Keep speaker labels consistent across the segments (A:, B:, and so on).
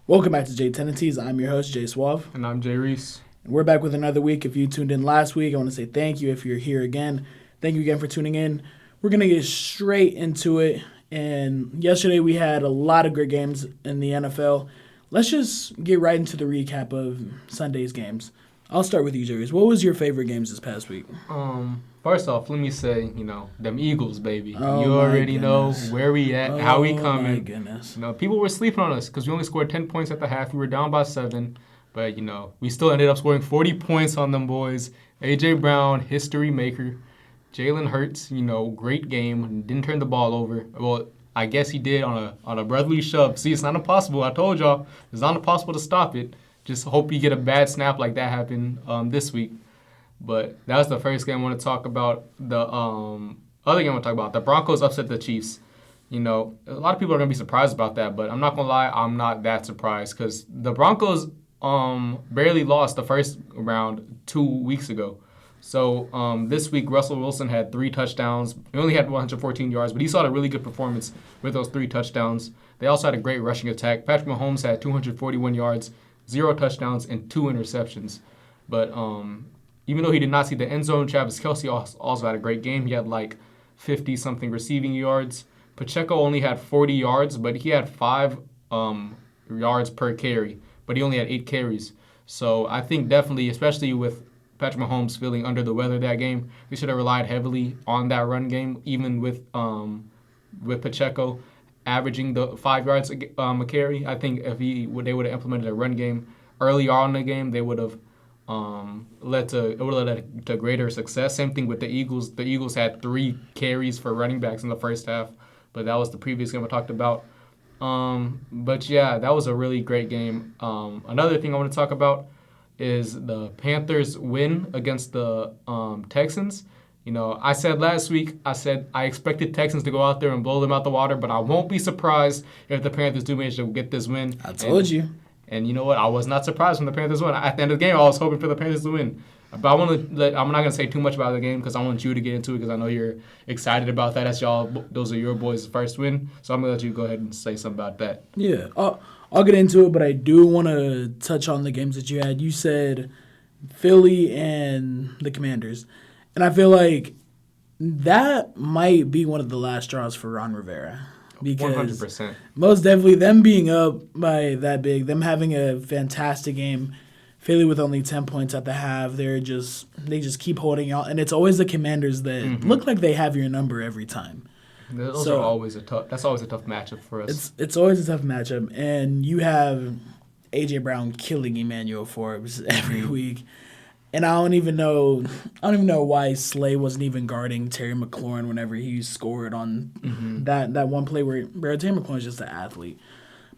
A: Welcome back to Tendencies. I'm your host, Jay Suave.
B: And I'm Jreese.
A: And we're back with another week. If you tuned in last week, I want to say thank you. If you're here again, thank you again for tuning in. We're going to get straight into it. And yesterday we had a lot of great games in the NFL. Let's just get right into the recap of Sunday's games. I'll start with you, Jreese. What was your favorite games this past week?
B: First off, let me say, them Eagles, baby.
A: Oh,
B: you already know
A: goodness.
B: where we at, how we coming.
A: Oh, my goodness.
B: People were sleeping on us because we only scored 10 points at the half. We were down by 7. But, we still ended up scoring 40 points on them boys. A.J. Brown, history maker. Jalen Hurts, great game. Didn't turn the ball over. Well, I guess he did on a brotherly shove. See, it's not impossible. I told y'all, it's not impossible to stop it. Just hope you get a bad snap like that happened this week. But that was the first game I want to talk about. The other game I want to talk about, the Broncos upset the Chiefs. A lot of people are going to be surprised about that, but I'm not going to lie, I'm not that surprised because the Broncos barely lost the first round 2 weeks ago. So this week, Russell Wilson had 3 touchdowns. He only had 114 yards, but he saw a really good performance with those 3 touchdowns. They also had a great rushing attack. Patrick Mahomes had 241 yards, 0 touchdowns, and 2 interceptions. But even though he did not see the end zone, Travis Kelce also had a great game. He had like 50-something receiving yards. Pacheco only had 40 yards, but he had 5 yards per carry. But he only had 8 carries. So I think definitely, especially with Patrick Mahomes feeling under the weather that game, we should have relied heavily on that run game, even with Pacheco averaging the 5 yards a carry. I think if they would have implemented a run game early on in the game, they would have led to greater success. Same thing with the Eagles. The Eagles had 3 carries for running backs in the first half, but that was the previous game I talked about. But yeah, that was a really great game. Another thing I want to talk about is the Panthers' win against the Texans. I said last week, I expected Texans to go out there and blow them out the water, but I won't be surprised if the Panthers do manage to get this win.
A: I told you.
B: And you know what? I was not surprised when the Panthers won. At the end of the game, I was hoping for the Panthers to win. But I'm not going to say too much about the game because I want you to get into it because I know you're excited about that. Those are your boys' first win. So I'm going to let you go ahead and say something about that.
A: Yeah, I'll get into it, but I do want to touch on the games that you had. You said Philly and the Commanders. And I feel like that might be one of the last straws for Ron Rivera. Because
B: 100%.
A: Most definitely them being up by that big, them having a fantastic game, Philly with only 10 points at the half, they just keep holding out. And it's always the Commanders that look like they have your number every time.
B: That's always a tough matchup for us.
A: It's always a tough matchup. And you have A.J. Brown killing Emmanuel Forbes every week. And I don't even know why Slay wasn't even guarding Terry McLaurin whenever he scored on that one play where Terry McLaurin's just an athlete.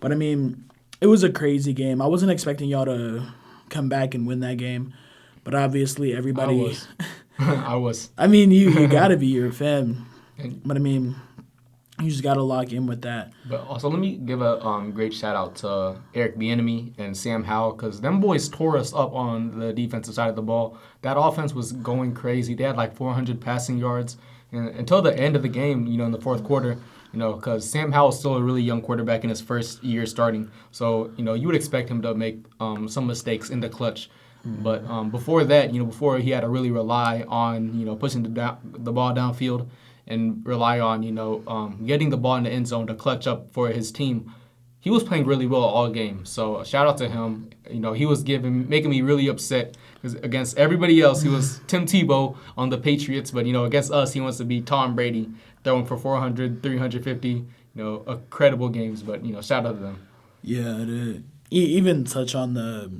A: But I mean, it was a crazy game. I wasn't expecting y'all to come back and win that game, but obviously everybody.
B: I was.
A: I mean, you gotta be your fan, but I mean, you just gotta lock in with that.
B: But also, let me give a great shout out to Eric Bieniemy and Sam Howell because them boys tore us up on the defensive side of the ball. That offense was going crazy. They had like 400 passing yards until the end of the game. In the fourth quarter. Because Sam Howell's still a really young quarterback in his first year starting. So you would expect him to make some mistakes in the clutch. But before that, before he had to really rely on pushing the ball downfield. And rely on, getting the ball in the end zone to clutch up for his team. He was playing really well all game. So shout out to him. He was making me really upset because against everybody else, he was Tim Tebow on the Patriots. But, against us, he wants to be Tom Brady, throwing for 400, 350, incredible games. But, shout out to them.
A: Yeah, it did. Even touch on the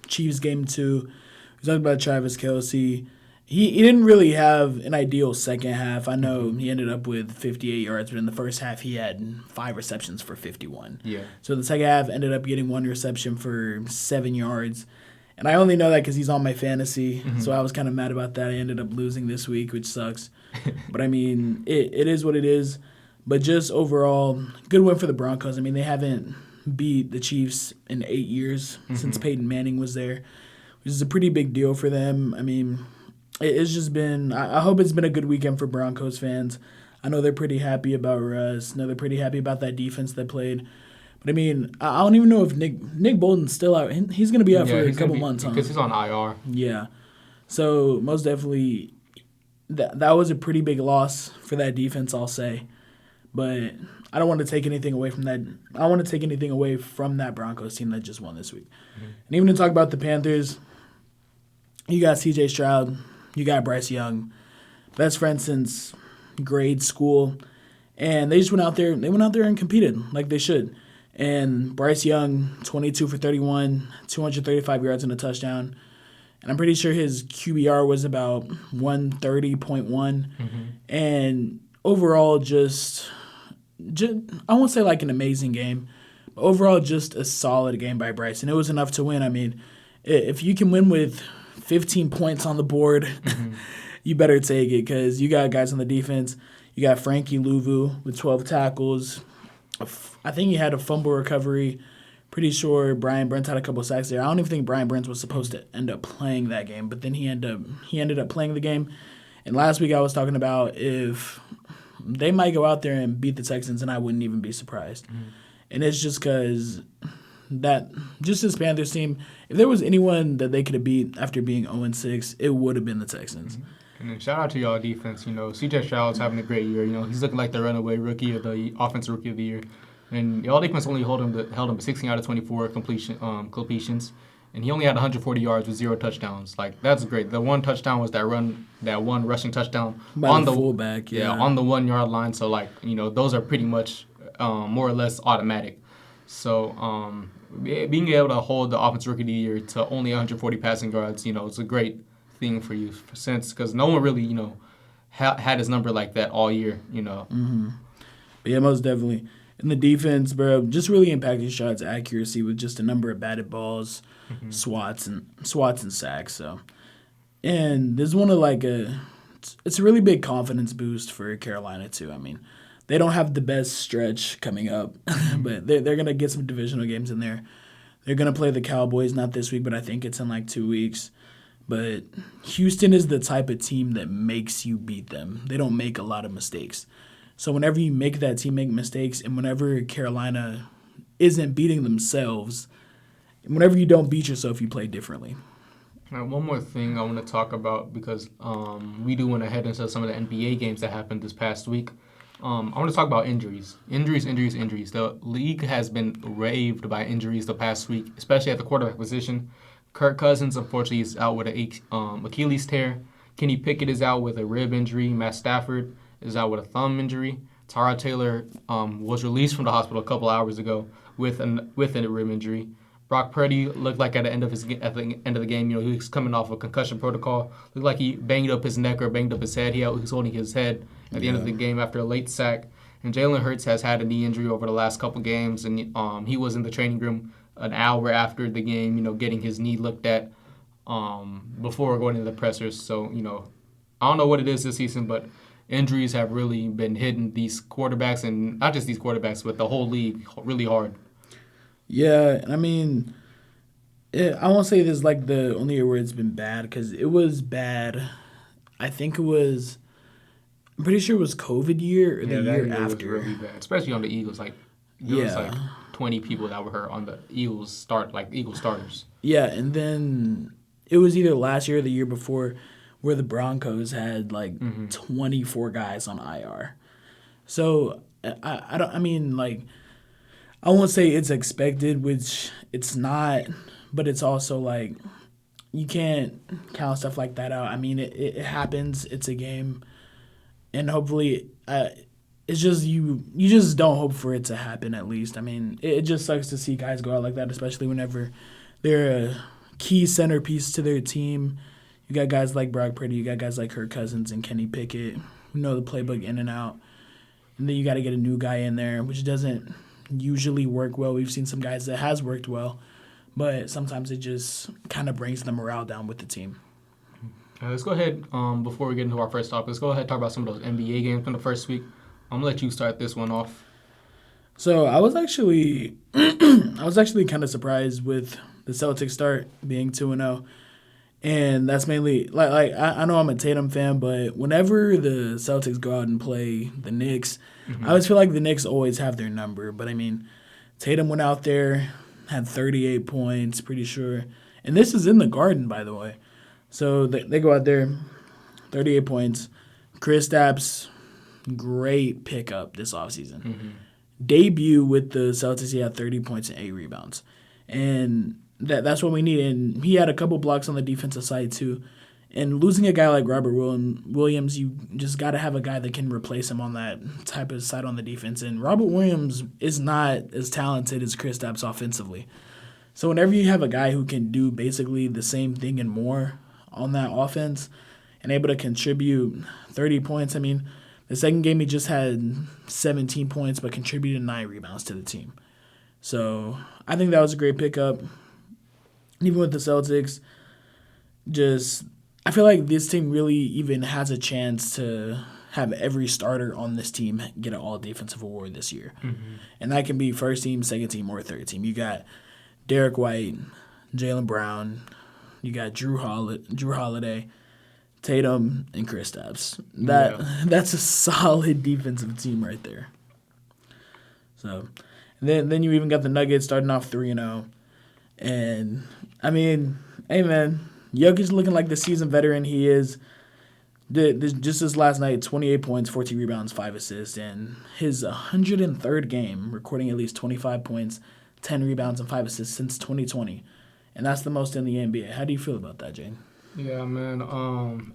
A: Chiefs game, too. We talked about Travis Kelce. He didn't really have an ideal second half. I know he ended up with 58 yards, but in the first half he had 5 receptions for 51.
B: Yeah.
A: So the second half ended up getting 1 reception for 7 yards. And I only know that because he's on my fantasy, so I was kind of mad about that. I ended up losing this week, which sucks. But, I mean, it is what it is. But just overall, good win for the Broncos. I mean, they haven't beat the Chiefs in 8 years since Peyton Manning was there, which is a pretty big deal for them. I mean, it's just been – I hope it's been a good weekend for Broncos fans. I know they're pretty happy about Russ. I know they're pretty happy about that defense they played. But I mean, I don't even know if Nick Bolton's still out. He's going to be out for a couple months, huh?
B: Because he's on IR.
A: Yeah. So most definitely, that was a pretty big loss for that defense, I'll say. But I don't want to take anything away from that. I don't want to take anything away from that Broncos team that just won this week. Mm-hmm. And even to talk about the Panthers, you got C.J. Stroud, you got Bryce Young, best friends since grade school, and they just went out there. They went out there and competed like they should. And Bryce Young, 22 for 31, 235 yards and a touchdown. And I'm pretty sure his QBR was about 130.1. Mm-hmm. And overall, just I won't say like an amazing game, but overall just a solid game by Bryce. And it was enough to win. I mean, if you can win with 15 points on the board, mm-hmm. you better take it because you got guys on the defense. You got Frankie Louvu with 12 tackles. I think he had a fumble recovery. Pretty sure Brian Brents had a couple of sacks there. I don't even think Brian Brents was supposed to end up playing that game, but then he ended up playing the game. And last week I was talking about if they might go out there and beat the Texans, and I wouldn't even be surprised. Mm-hmm. And it's just because this Panthers team, if there was anyone that they could have beat after being 0-6, it would have been the Texans.
B: Mm-hmm. And then shout out to y'all defense. C.J. Stroud's having a great year. He's looking like the runaway rookie of the offensive rookie of the year. And y'all defense only held him to 16 out of 24 completions. And he only had 140 yards with 0 touchdowns. Like, that's great. The one touchdown was that one rushing touchdown
A: on the fullback,
B: on the 1 yard line. So those are pretty much more or less automatic. So being able to hold the offensive rookie of the year to only 140 passing yards, it's a great thing for you because no one really had his number like that all year.
A: Mm-hmm. But yeah, most definitely. And the defense, bro, just really impacted shots accuracy with just a number of batted balls, mm-hmm. swats and sacks. So, and there's one of it's a really big confidence boost for Carolina too. I mean, they don't have the best stretch coming up, but they're gonna get some divisional games in there. They're gonna play the Cowboys not this week, but I think it's in 2 weeks. But Houston is the type of team that makes you beat them. They don't make a lot of mistakes. So whenever you make that team make mistakes and whenever Carolina isn't beating themselves, whenever you don't beat yourself, you play differently.
B: Now, one more thing I want to talk about because we do want to head into some of the NBA games that happened this past week. I want to talk about injuries. Injuries. The league has been raved by injuries the past week, especially at the quarterback position. Kirk Cousins, unfortunately, is out with an Achilles tear. Kenny Pickett is out with a rib injury. Matt Stafford is out with a thumb injury. Tara Taylor was released from the hospital a couple hours ago with a rib injury. Brock Purdy looked like at the end of the game, he was coming off a concussion protocol. Looked like he banged up his neck or banged up his head. He was holding his head at the end of the game after a late sack. And Jalen Hurts has had a knee injury over the last couple games, and he was in the training room an hour after the game, getting his knee looked at before going to the pressers. So, I don't know what it is this season, but injuries have really been hitting these quarterbacks, and not just these quarterbacks, but the whole league really hard.
A: Yeah, I mean, I won't say this is the only year where it's been bad, because it was bad. I think I'm pretty sure it was COVID year or the year after.
B: Was really bad, especially on the Eagles. There was 20 people that were hurt on the Eagles starters.
A: Yeah, and then it was either last year or the year before where the Broncos had 24 guys on IR. So I won't say it's expected, which it's not, but it's also you can't count stuff like that out. I mean, it happens. It's a game, and hopefully, it's just you just don't hope for it to happen. At least, I mean, it just sucks to see guys go out like that, especially whenever they're a key centerpiece to their team. You got guys like Brock Purdy, you got guys like Kirk Cousins and Kenny Pickett who know the playbook in and out. And then you got to get a new guy in there, which doesn't usually work well. We've seen some guys that has worked well, but sometimes it just kind of brings the morale down with the team.
B: Let's go ahead, before we get into our first topic, let's go ahead and talk about some of those NBA games from the first week. I'm going to let you start this one off.
A: So I was actually kind of surprised with the Celtics start being 2-0. And that's mainly, I know I'm a Tatum fan, but whenever the Celtics go out and play the Knicks, I always feel like the Knicks always have their number. But, I mean, Tatum went out there, had 38 points, pretty sure. And this is in the Garden, by the way. So they go out there, 38 points. Kristaps, great pickup this offseason.
B: Mm-hmm.
A: Debut with the Celtics, he had 30 points and 8 rebounds. And that's what we need. And he had a couple blocks on the defensive side, too. And losing a guy like Robert Williams, you just got to have a guy that can replace him on that type of side on the defense. And Robert Williams is not as talented as Kristaps offensively. So whenever you have a guy who can do basically the same thing and more on that offense and able to contribute 30 points, I mean, the second game he just had 17 points but contributed 9 rebounds to the team. So I think that was a great pickup. Even with the Celtics, I feel like this team really even has a chance to have every starter on this team get an all-defensive award this year.
B: Mm-hmm.
A: And that can be first team, second team, or third team. You got Derek White, Jaylen Brown, you got Drew Holiday, Tatum, and Kristaps. That's a solid defensive team right there. So, then you even got the Nuggets starting off 3-0. And, I mean, hey, man, Jokic looking like the seasoned veteran he is. Just this last night, 28 points, 14 rebounds, 5 assists, and his 103rd game, recording at least 25 points, 10 rebounds, and 5 assists since 2020. And that's the most in the NBA. How do you feel about that, Jane?
B: Yeah, man.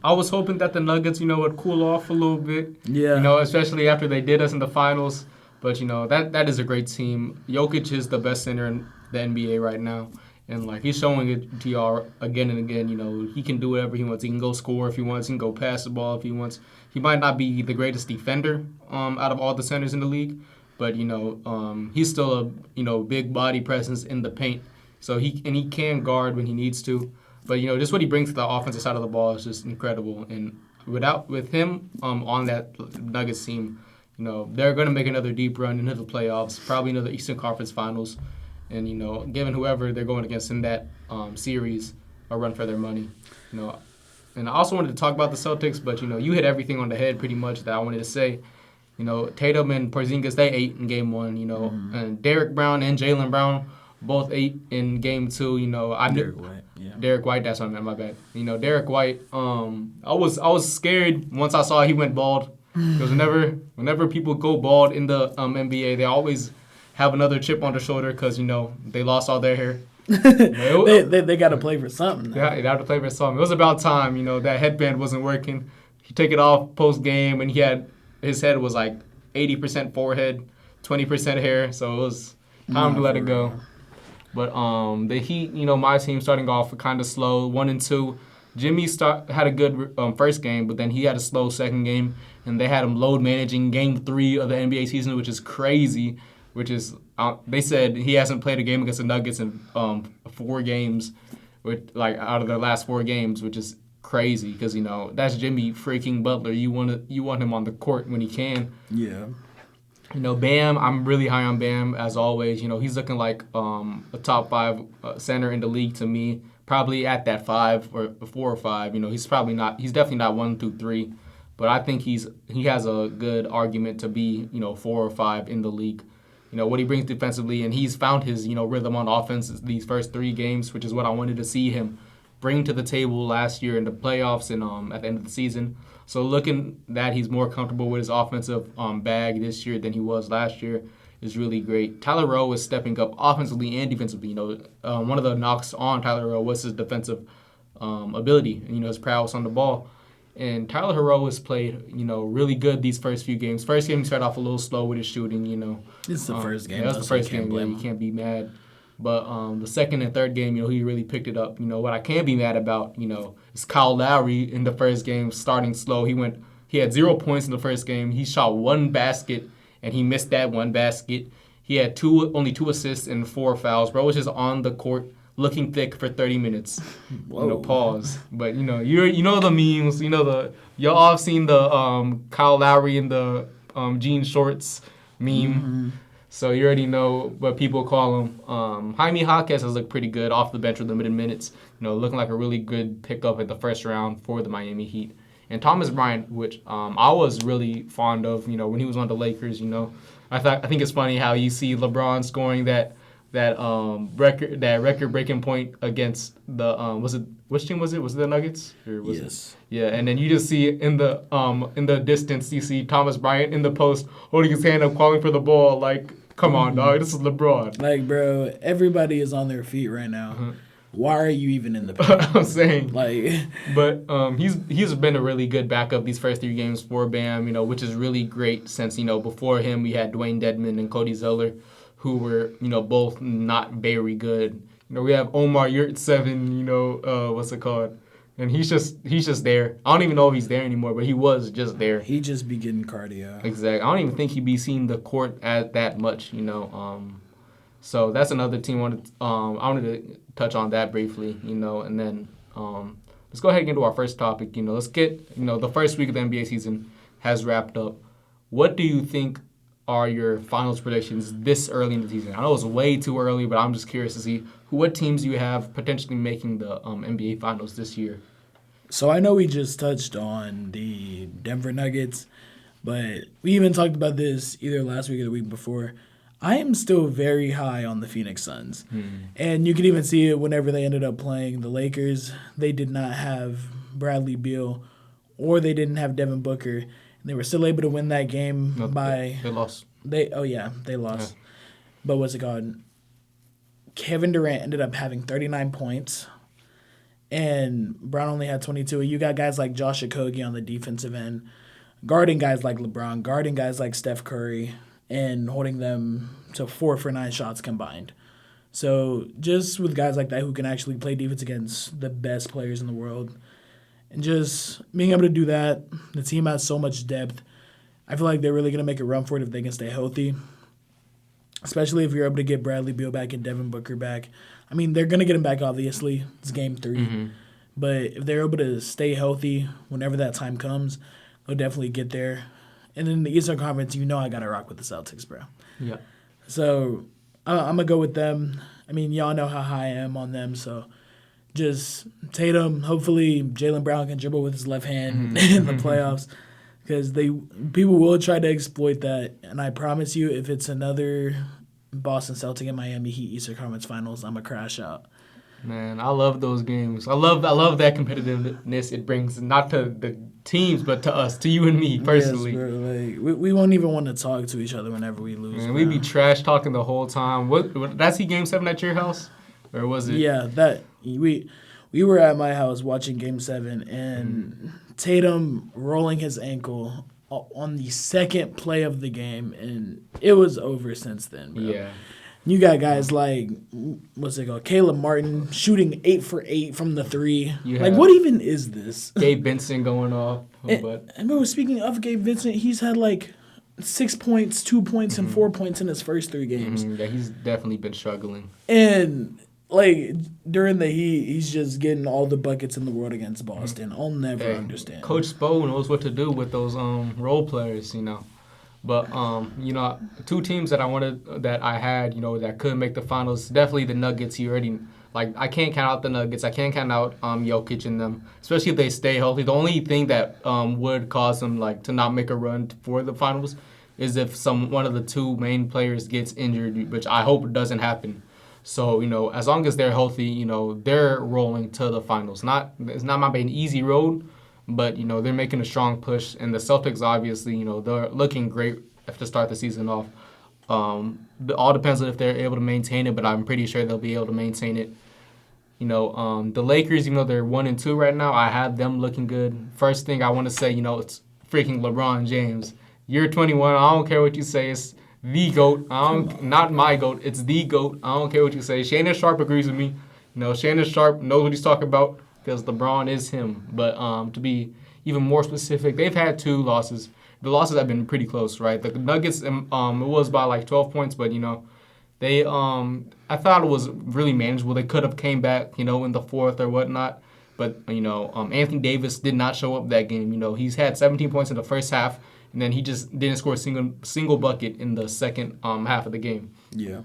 B: I was hoping that the Nuggets, would cool off a little bit.
A: Yeah.
B: Especially after they did us in the finals. But, that is a great team. Jokic is the best center in the NBA right now. And, he's showing it to y'all again and again. He can do whatever he wants. He can go score if he wants. He can go pass the ball if he wants. He might not be the greatest defender out of all the centers in the league. But, he's still a, big body presence in the paint. So he can guard when he needs to. But, just what he brings to the offensive side of the ball is just incredible. And with him on that Nuggets team, they're going to make another deep run into the playoffs, probably another Eastern Conference Finals. And, given whoever they're going against in that series, a run for their money. And I also wanted to talk about the Celtics, but, you hit everything on the head pretty much that I wanted to say. Tatum and Porzingis, they ate in Game 1, and Derek Brown and Jaylen Brown both ate in Game 2,
A: Derek White, yeah.
B: Derek White, that's what I meant, my bad. Derek White, I was scared once I saw he went bald. Because whenever people go bald in the NBA, they always have another chip on their shoulder because, they lost all their hair.
A: they got to play for something.
B: Yeah, they have to play for something. It was about time, that headband wasn't working. He took it off post-game, and his head was like 80% forehead, 20% hair, so it was time to let it go. But the Heat, my team starting off kind of slow, 1-2. Jimmy had a good first game, but then he had a slow second game, and they had him load managing Game 3 of the NBA season, which is crazy. They said he hasn't played a game against the Nuggets in 4 games, out of their last 4 games, which is crazy because that's Jimmy freaking Butler. You want him on the court when he can.
A: Yeah.
B: Bam, I'm really high on Bam, as always. He's looking like a top 5 center in the league to me. Probably at that 5 or 4 or 5. He's definitely not 1 through 3. But I think he has a good argument to be, 4 or 5 in the league. What he brings defensively, and he's found his, rhythm on offense these first 3 games, which is what I wanted to see him bring to the table last year in the playoffs and at the end of the season. So looking that he's more comfortable with his offensive bag this year than he was last year is really great. Tyler Rowe is stepping up offensively and defensively. One of the knocks on Tyler Rowe was his defensive ability and, his prowess on the ball. And Tyler Herro has played, really good these first few games. First game, he started off a little slow with his shooting,
A: It's the first game.
B: Yeah, that's the first game. Yeah, you can't be mad. But the second and third game, he really picked it up. What I can be mad about, is Kyle Lowry in the first game starting slow. He had 0 points in the first game. He shot 1 basket, and he missed that 1 basket. He had only 2 assists and 4 fouls. Bro was just on the court looking thick for 30 minutes. Pause. But the memes. Y'all all have seen the Kyle Lowry in the jean shorts meme.
A: Mm-hmm.
B: So you already know what people call him. Jaime Jaquez has looked pretty good off the bench with limited minutes. Looking like a really good pickup in the first round for the Miami Heat. And Thomas Bryant, which I was really fond of, when he was on the Lakers, I think it's funny how you see LeBron scoring that record breaking point against the which team was it? Was it the Nuggets? Or was
A: Yes.
B: It? Yeah, and then you just see in the distance you see Thomas Bryant in the post holding his hand up, calling for the ball. Like, come on, dog, this is LeBron.
A: Like, bro, everybody is on their feet right now.
B: Uh-huh.
A: Why are you even in the paint?
B: I'm saying,
A: Like,
B: but he's been a really good backup these first 3 games for Bam, which is really great since before him we had Dwayne Dedmon and Cody Zeller, who were both not very good. We have Omar Yurtseven, what's it called, and he's just there. I don't even know if he's there anymore, but he was just there.
A: he just be getting cardio.
B: Exactly. I don't even think he'd be seeing the court at that much. So that's another team I wanted to touch on that briefly, and then let's go ahead and get into our first topic. Let's get, the first week of the NBA season has wrapped up. What do you think are your finals predictions this early in the season? I know it's way too early, but I'm just curious to see what teams you have potentially making the NBA finals this year.
A: So I know we just touched on the Denver Nuggets, but we even talked about this either last week or the week before. I am still very high on the Phoenix Suns. And you can even see it whenever they ended up playing the Lakers. They did not have Bradley Beal or they didn't have Devin Booker. And they were still able to win that game
B: They lost.
A: They lost. Yeah. But what's it called? Kevin Durant ended up having 39 points. And Brown only had 22. You got guys like Josh Okogie on the defensive end, guarding guys like LeBron, guarding guys like Steph Curry, and holding them to 4 for 9 shots combined. So just with guys like that who can actually play defense against the best players in the world, and just being able to do that, the team has so much depth. I feel like they're really going to make a run for it if they can stay healthy, especially if you're able to get Bradley Beal back and Devin Booker back. I mean, they're going to get him back, obviously. It's game 3. Mm-hmm. But if they're able to stay healthy whenever that time comes, they'll definitely get there. And then the Eastern Conference, I got to rock with the Celtics, bro.
B: Yeah.
A: So I'm going to go with them. I mean, y'all know how high I am on them. So just Tatum, hopefully Jaylen Brown can dribble with his left hand in the playoffs, because people will try to exploit that. And I promise you, if it's another Boston Celtic and Miami Heat Eastern Conference Finals, I'm going to crash out.
B: Man, I love those games. I love that competitiveness it brings, not to the teams, but to us, to you and me personally.
A: Yes, bro, like, we won't even want to talk to each other whenever we lose.
B: Man, we be trash talking the whole time. That's Game 7 at your house, or was it?
A: Yeah, that we were at my house watching Game 7, and Tatum rolling his ankle on the second play of the game, and it was over since then, bro.
B: Yeah.
A: You got guys like, what's it called, Caleb Martin shooting 8 for 8 from the 3. Like, what even is this?
B: Gabe Vincent going off.
A: And bro, speaking of Gabe Vincent, he's had like 6 points, 2 points, and 4 points in his first 3 games.
B: Yeah, he's definitely been struggling.
A: And like during the Heat, he's just getting all the buckets in the world against Boston. I'll never understand.
B: Coach Spo knows what to do with those role players, But 2 teams that I had, that could make the finals. Definitely the Nuggets. I can't count out the Nuggets. I can't count out Jokic in them, especially if they stay healthy. The only thing that would cause them to not make a run for the finals is if one of the 2 main players gets injured, which I hope doesn't happen. So as long as they're healthy, they're rolling to the finals. It's not might be an easy road, but they're making a strong push. And the Celtics, obviously, they're looking great to start the season off. It all depends on if they're able to maintain it, but I'm pretty sure they'll be able to maintain it. The Lakers, even though they're 1-2 right now, I have them looking good. First thing I want to say, it's freaking LeBron James. You're 21. I don't care what you say. It's the GOAT. Not my GOAT. It's the GOAT. I don't care what you say. Shannon Sharp agrees with me. Shannon Sharp knows what he's talking about because LeBron is him. But to be even more specific, they've had 2 losses. The losses have been pretty close, right? The Nuggets, it was by 12 points, but they I thought it was really manageable. They could have came back, in the 4th or whatnot. But Anthony Davis did not show up that game. He's had 17 points in the first half, and then he just didn't score a single bucket in the second half of the game.
A: Yeah.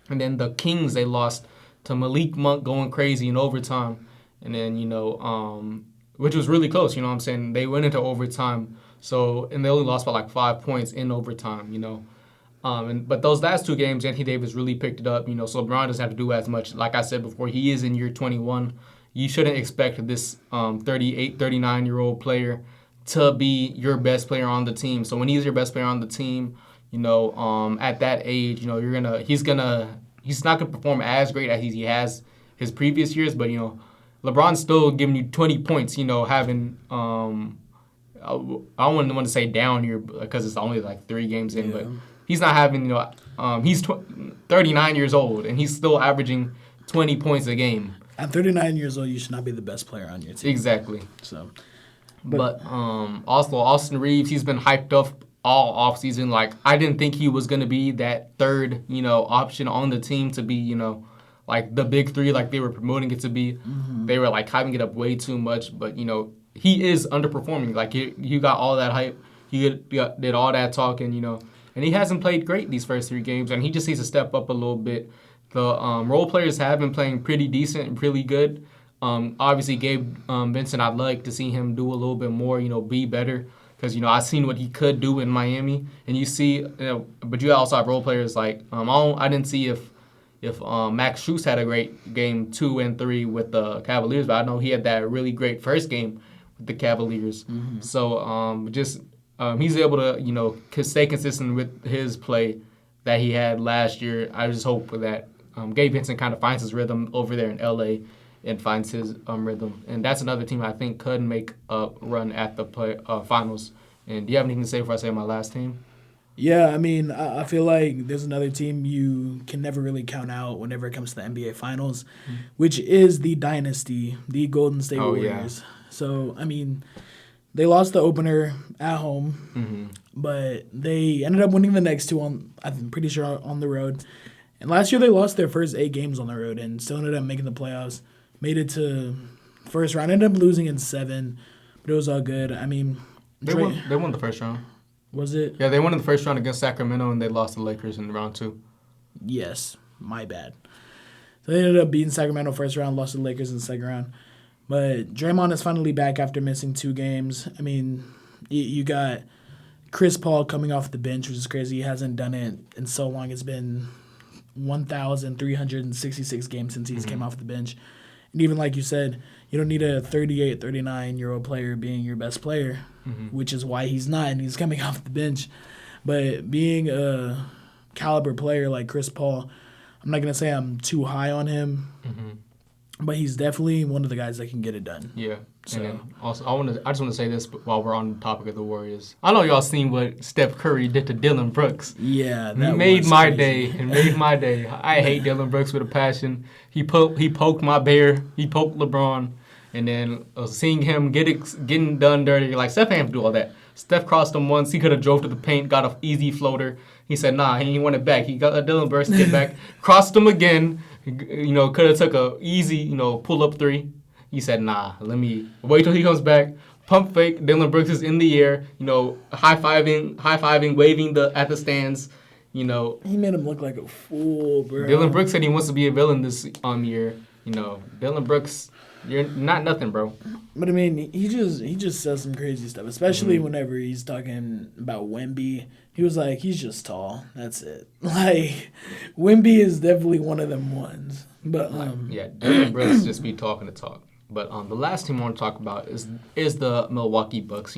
B: And then the Kings, they lost to Malik Monk going crazy in overtime. And then, which was really close, what I'm saying? They went into overtime. And they only lost by 5 points in overtime, But those last two games, Anthony Davis really picked it up. So LeBron doesn't have to do as much. Like I said before, he is in year 21. You shouldn't expect this 38, 39-year-old player to be your best player on the team. So when he's your best player on the team, at that age, he's not gonna perform as great as he has his previous years. But LeBron's still giving you 20 points. Having I wouldn't want to say down here because it's only like 3 games in, but he's not having he's 39 years old and he's still averaging 20 points a game.
A: At 39 years old, you should not be the best player on your team.
B: Exactly.
A: So,
B: but also Austin Reeves, he's been hyped up all offseason. Like I didn't think he was gonna be that third option on the team to be like the big 3 like they were promoting it to be. Mm-hmm. They were like hyping it up way too much, but he is underperforming. Like you got all that hype, he did all that talking, and he hasn't played great these first 3 games, and he just needs to step up a little bit. The role players have been playing pretty decent and pretty good. Obviously, Gabe Vincent, I'd like to see him do a little bit more, be better. Because, I've seen what he could do in Miami. And you see, but you also have role players like, I didn't see if Max Strus had a great game 2 and 3 with the Cavaliers, but I know he had that really great first game with the Cavaliers. Mm-hmm. So he's able to, stay consistent with his play that he had last year. I just hope that Gabe Vincent kind of finds his rhythm over there in LA and finds his rhythm. And that's another team I think could make a run at the finals. And do you have anything to say before I say my last team?
A: Yeah, I mean, I feel like there's another team you can never really count out whenever it comes to the NBA Finals, which is the dynasty, the Golden State Warriors. Yeah. So, I mean, they lost the opener at home, but they ended up winning the next 2 I'm pretty sure, on the road. And last year they lost their first 8 games on the road and still ended up making the playoffs. Made it to first round. Ended up losing in 7, but it was all good. I mean,
B: they won the first round.
A: Was it?
B: Yeah, they won in the first round against Sacramento, and they lost to the Lakers in round 2.
A: Yes, my bad. So they ended up beating Sacramento first round, lost to the Lakers in the second round. But Draymond is finally back after missing 2 games. I mean, you got Chris Paul coming off the bench, which is crazy. He hasn't done it in so long. It's been 1,366 games since he's came off the bench. And even like you said, you don't need a 38, 39-year-old player being your best player, which is why he's not, and he's coming off the bench. But being a caliber player like Chris Paul, I'm not going to say I'm too high on him, but he's definitely one of the guys that can get it done.
B: Yeah. So. And then also, I just want to say this while we're on the topic of the Warriors. I know y'all seen what Steph Curry did to Dillon Brooks.
A: Yeah, that
B: made my day. It made my day. I hate Dillon Brooks with a passion. He poked my bear. He poked LeBron, and then seeing him getting done dirty. Like Steph ain't have to do all that. Steph crossed him once. He could have drove to the paint, got an easy floater. He said, nah, he didn't want it back. He got Dillon Brooks to get back, crossed him again. Could have took a easy, pull up 3. He said, nah, let me wait till he comes back. Pump fake. Dillon Brooks is in the air, high-fiving, waving at the stands, He
A: made him look like a fool, bro.
B: Dillon Brooks said he wants to be a villain this year. Dillon Brooks, you're not nothing, bro.
A: But, I mean, he just says some crazy stuff, especially whenever he's talking about Wemby. He was like, he's just tall. That's it. Like, Wemby is definitely one of them ones. But
B: Dillon Brooks just be talking to talk. But the last team I want to talk about is the Milwaukee Bucks.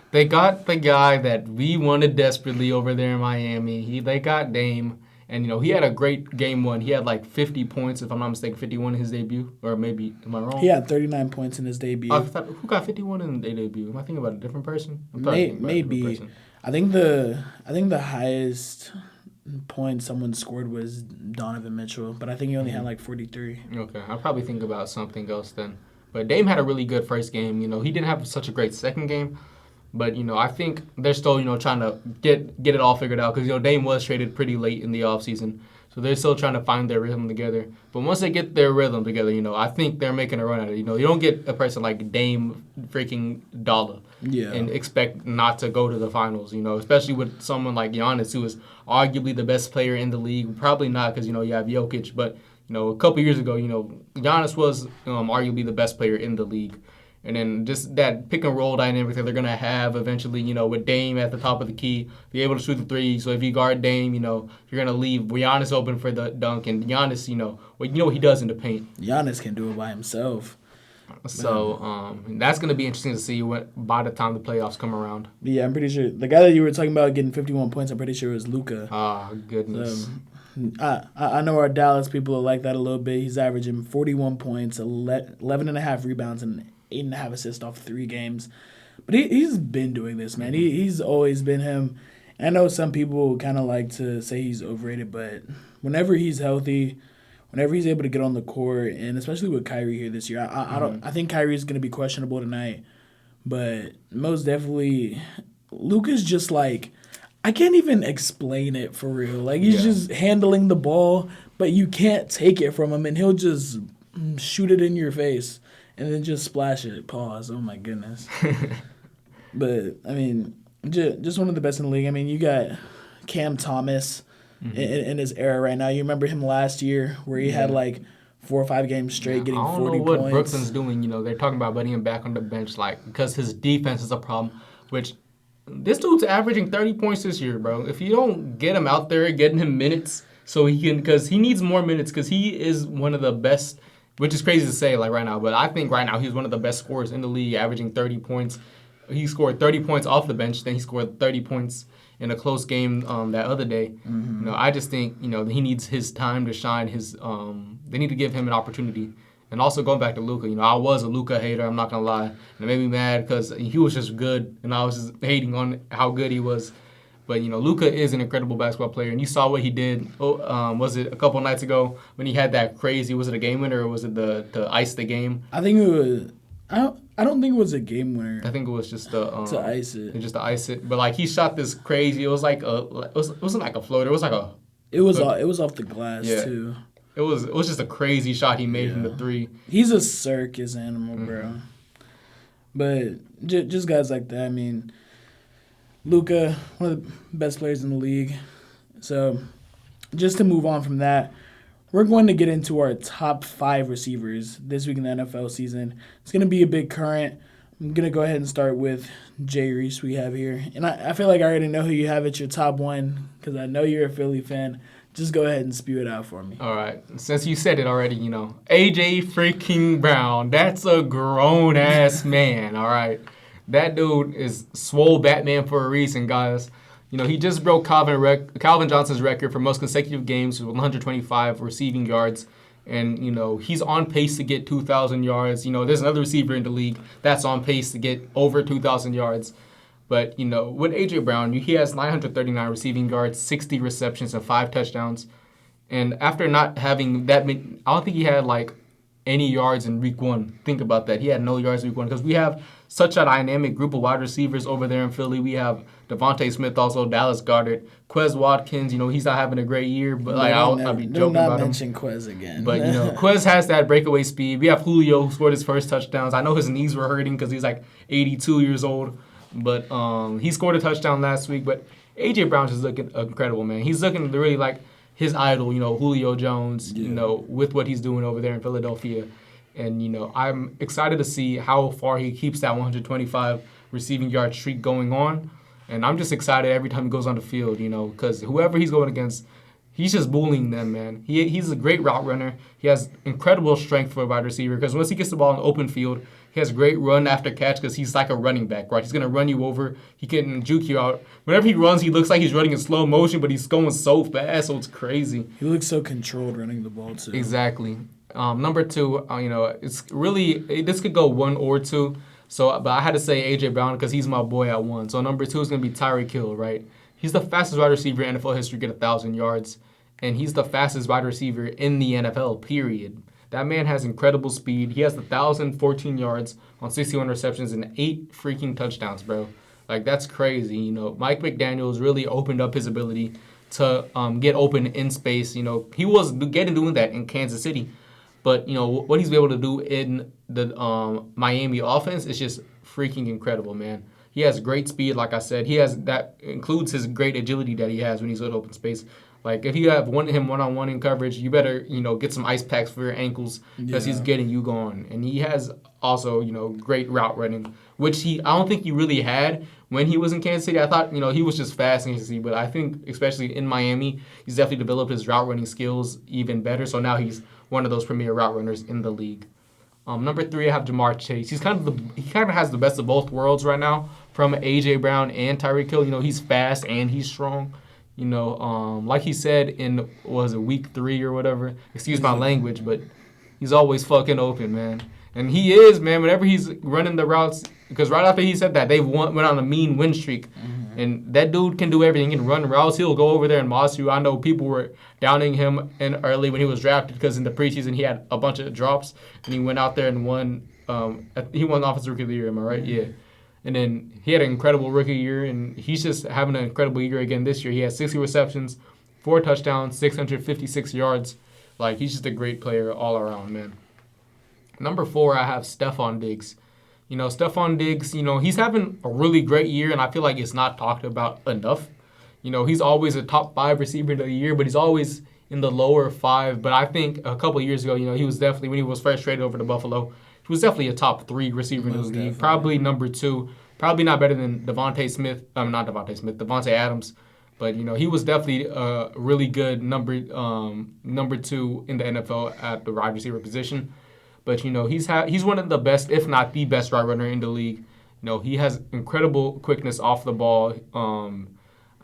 B: They got the guy that we wanted desperately over there in Miami. They got Dame, and he had a great game 1. He had like 50 points, if I'm not mistaken, 51 in his debut, or maybe am I wrong?
A: He had 39 points in his debut.
B: Who got 51 in their debut? Am I thinking about a different person?
A: Maybe. I think the highest point someone scored was Donovan Mitchell, but I think he only had like 43.
B: Okay, I'll probably think about something else then. But Dame had a really good first game. He didn't have such a great second game, but I think they're still trying to get it all figured out because Dame was traded pretty late in the offseason. So they're still trying to find their rhythm together. But once they get their rhythm together, I think they're making a run at it. You don't get a person like Dame freaking Dollar and expect not to go to the finals, especially with someone like Giannis, who is arguably the best player in the league. Probably not because, you have Jokic. But, a couple years ago, Giannis was arguably the best player in the league. And then just that pick and roll dynamic that they're going to have eventually, with Dame at the top of the key, be able to shoot the three. So if you guard Dame, you're going to leave Giannis open for the dunk. And Giannis, what he does in the paint.
A: Giannis can do it by himself.
B: So that's going to be interesting to see by the time the playoffs come around.
A: Yeah, I'm pretty sure. The guy that you were talking about getting 51 points, I'm pretty sure it was Luka.
B: Ah, goodness.
A: I know our Dallas people are like that a little bit. He's averaging 41 points, 11 and a half rebounds, and 8.5 assists off 3 games. But he's been doing this, man. He's always been him. And I know some people kind of like to say he's overrated, but whenever he's healthy, whenever he's able to get on the court, and especially with Kyrie here this year, I think Kyrie's going to be questionable tonight. But most definitely, Luka's just like, I can't even explain it for real. Like, he's just handling the ball, but you can't take it from him, and he'll just shoot it in your face and then just splash it. Pause. Oh, my goodness. But, I mean, just one of the best in the league. I mean, you got Cam Thomas in his era right now. You remember him last year where he had, like, 4 or 5 games straight getting 40 points. I don't know what
B: Brooklyn's doing. They're talking about putting him back on the bench, like, because his defense is a problem, which – this dude's averaging 30 points this year, bro. If you don't get him out there, getting him minutes so he can, because he needs more minutes because he is one of the best, which is crazy to say like right now, but I think right now he's one of the best scorers in the league, averaging 30 points. He scored 30 points off the bench, then he scored 30 points in a close game that other day. I just think, he needs his time to shine. They need to give him an opportunity. And also going back to Luka, I was a Luka hater, I'm not going to lie. And it made me mad because he was just good, and I was just hating on how good he was. But, Luka is an incredible basketball player, and you saw what he did, was it a couple nights ago when he had that crazy, was it a game winner or was it to ice the game?
A: I think it was, I don't think it was a game winner.
B: I think it was just
A: to ice it.
B: Just to ice it. But, like, he shot this crazy, it was like it wasn't like a floater, it was like a...
A: It was off the glass, too.
B: It was just a crazy shot he made from the 3.
A: He's a circus animal, bro. But just guys like that. I mean, Luka, one of the best players in the league. So just to move on from that, we're going to get into our top 5 receivers this week in the NFL season. It's going to be a big current. I'm going to go ahead and start with Jreese we have here. And I feel like I already know who you have at your top 1 because I know you're a Philly fan. Just go ahead and spew it out for me.
B: All right. Since you said it already, A.J. freaking Brown. That's a grown-ass man, all right? That dude is swole Batman for a reason, guys. He just broke Calvin Johnson's record for most consecutive games with 125 receiving yards. And, he's on pace to get 2,000 yards. There's another receiver in the league that's on pace to get over 2,000 yards. But, with A.J. Brown, he has 939 receiving yards, 60 receptions, and 5 touchdowns. And after not having that many, I don't think he had, any yards in week 1. Think about that. He had no yards in week 1 because we have such a dynamic group of wide receivers over there in Philly. We have Devontae Smith, also Dallas Goedert, Quez Watkins. He's not having a great year, but I'll be joking about him.
A: Do not mention Quez again.
B: But Quez has that breakaway speed. We have Julio who scored his first touchdowns. I know his knees were hurting because he's 82 years old. But he scored a touchdown last week. But A.J. Brown's just looking incredible, man. He's looking really like his idol, Julio Jones, with what he's doing over there in Philadelphia. And, I'm excited to see how far he keeps that 125 receiving yard streak going on. And I'm just excited every time he goes on the field, because whoever he's going against, he's just bullying them, man. He's a great route runner. He has incredible strength for a wide receiver because once he gets the ball in the open field, he has great run after catch because he's like a running back, right? He's going to run you over. He can juke you out. Whenever he runs, he looks like he's running in slow motion, but he's going so fast, so it's crazy.
A: He looks so controlled running the ball, too.
B: Exactly. Number 2, it's really, this could go 1 or 2. But I had to say A.J. Brown because he's my boy at 1. So number 2 is going to be Tyreek Hill, right? He's the fastest wide receiver in NFL history to get 1,000 yards. And he's the fastest wide receiver in the NFL, period. That man has incredible speed. He has 1,014 yards on 61 receptions and 8 freaking touchdowns, bro. That's crazy. Mike McDaniels really opened up his ability to get open in space. He was doing that in Kansas City. But, what he's able to do in the Miami offense is just freaking incredible, man. He has great speed, like I said. That includes his great agility that he has when he's in open space. Like, if you have him one-on-one in coverage, you better, get some ice packs for your ankles because he's getting you going. And he has also, great route running, which I don't think he really had when he was in Kansas City. I thought, he was just fast in Kansas City, but I think, especially in Miami, he's definitely developed his route running skills even better. So now he's one of those premier route runners in the league. Number 3, I have Jamar Chase. He kind of has the best of both worlds right now from A.J. Brown and Tyreek Hill. He's fast and he's strong. Like he said in, week 3 or whatever? Excuse my language, but he's always fucking open, man. And he is, man, whenever he's running the routes, because right after he said that, they went on a mean win streak. Mm-hmm. And that dude can do everything. He can run routes. He'll go over there and moss you. I know people were downing him early when he was drafted because in the preseason he had a bunch of drops. And he went out there and won. He won Offensive Rookie of the Year, am I right? Mm-hmm. Yeah. And then he had an incredible rookie year, and he's just having an incredible year again this year. He has 60 receptions, 4 touchdowns, 656 yards. Like, he's just a great player all around, man. Number 4, I have Stephon Diggs. Stephon Diggs, he's having a really great year, and I feel like it's not talked about enough. He's always a top 5 receiver of the year, but he's always in the lower 5. But I think a couple of years ago, he was definitely, when he was first traded over to Buffalo, he was definitely a top 3 receiver in the league. Probably number 2. Probably not better than Devontae Adams. But, he was definitely a really good number 2 in the NFL at the wide receiver position. But, he's one of the best, if not the best route runner in the league. He has incredible quickness off the ball.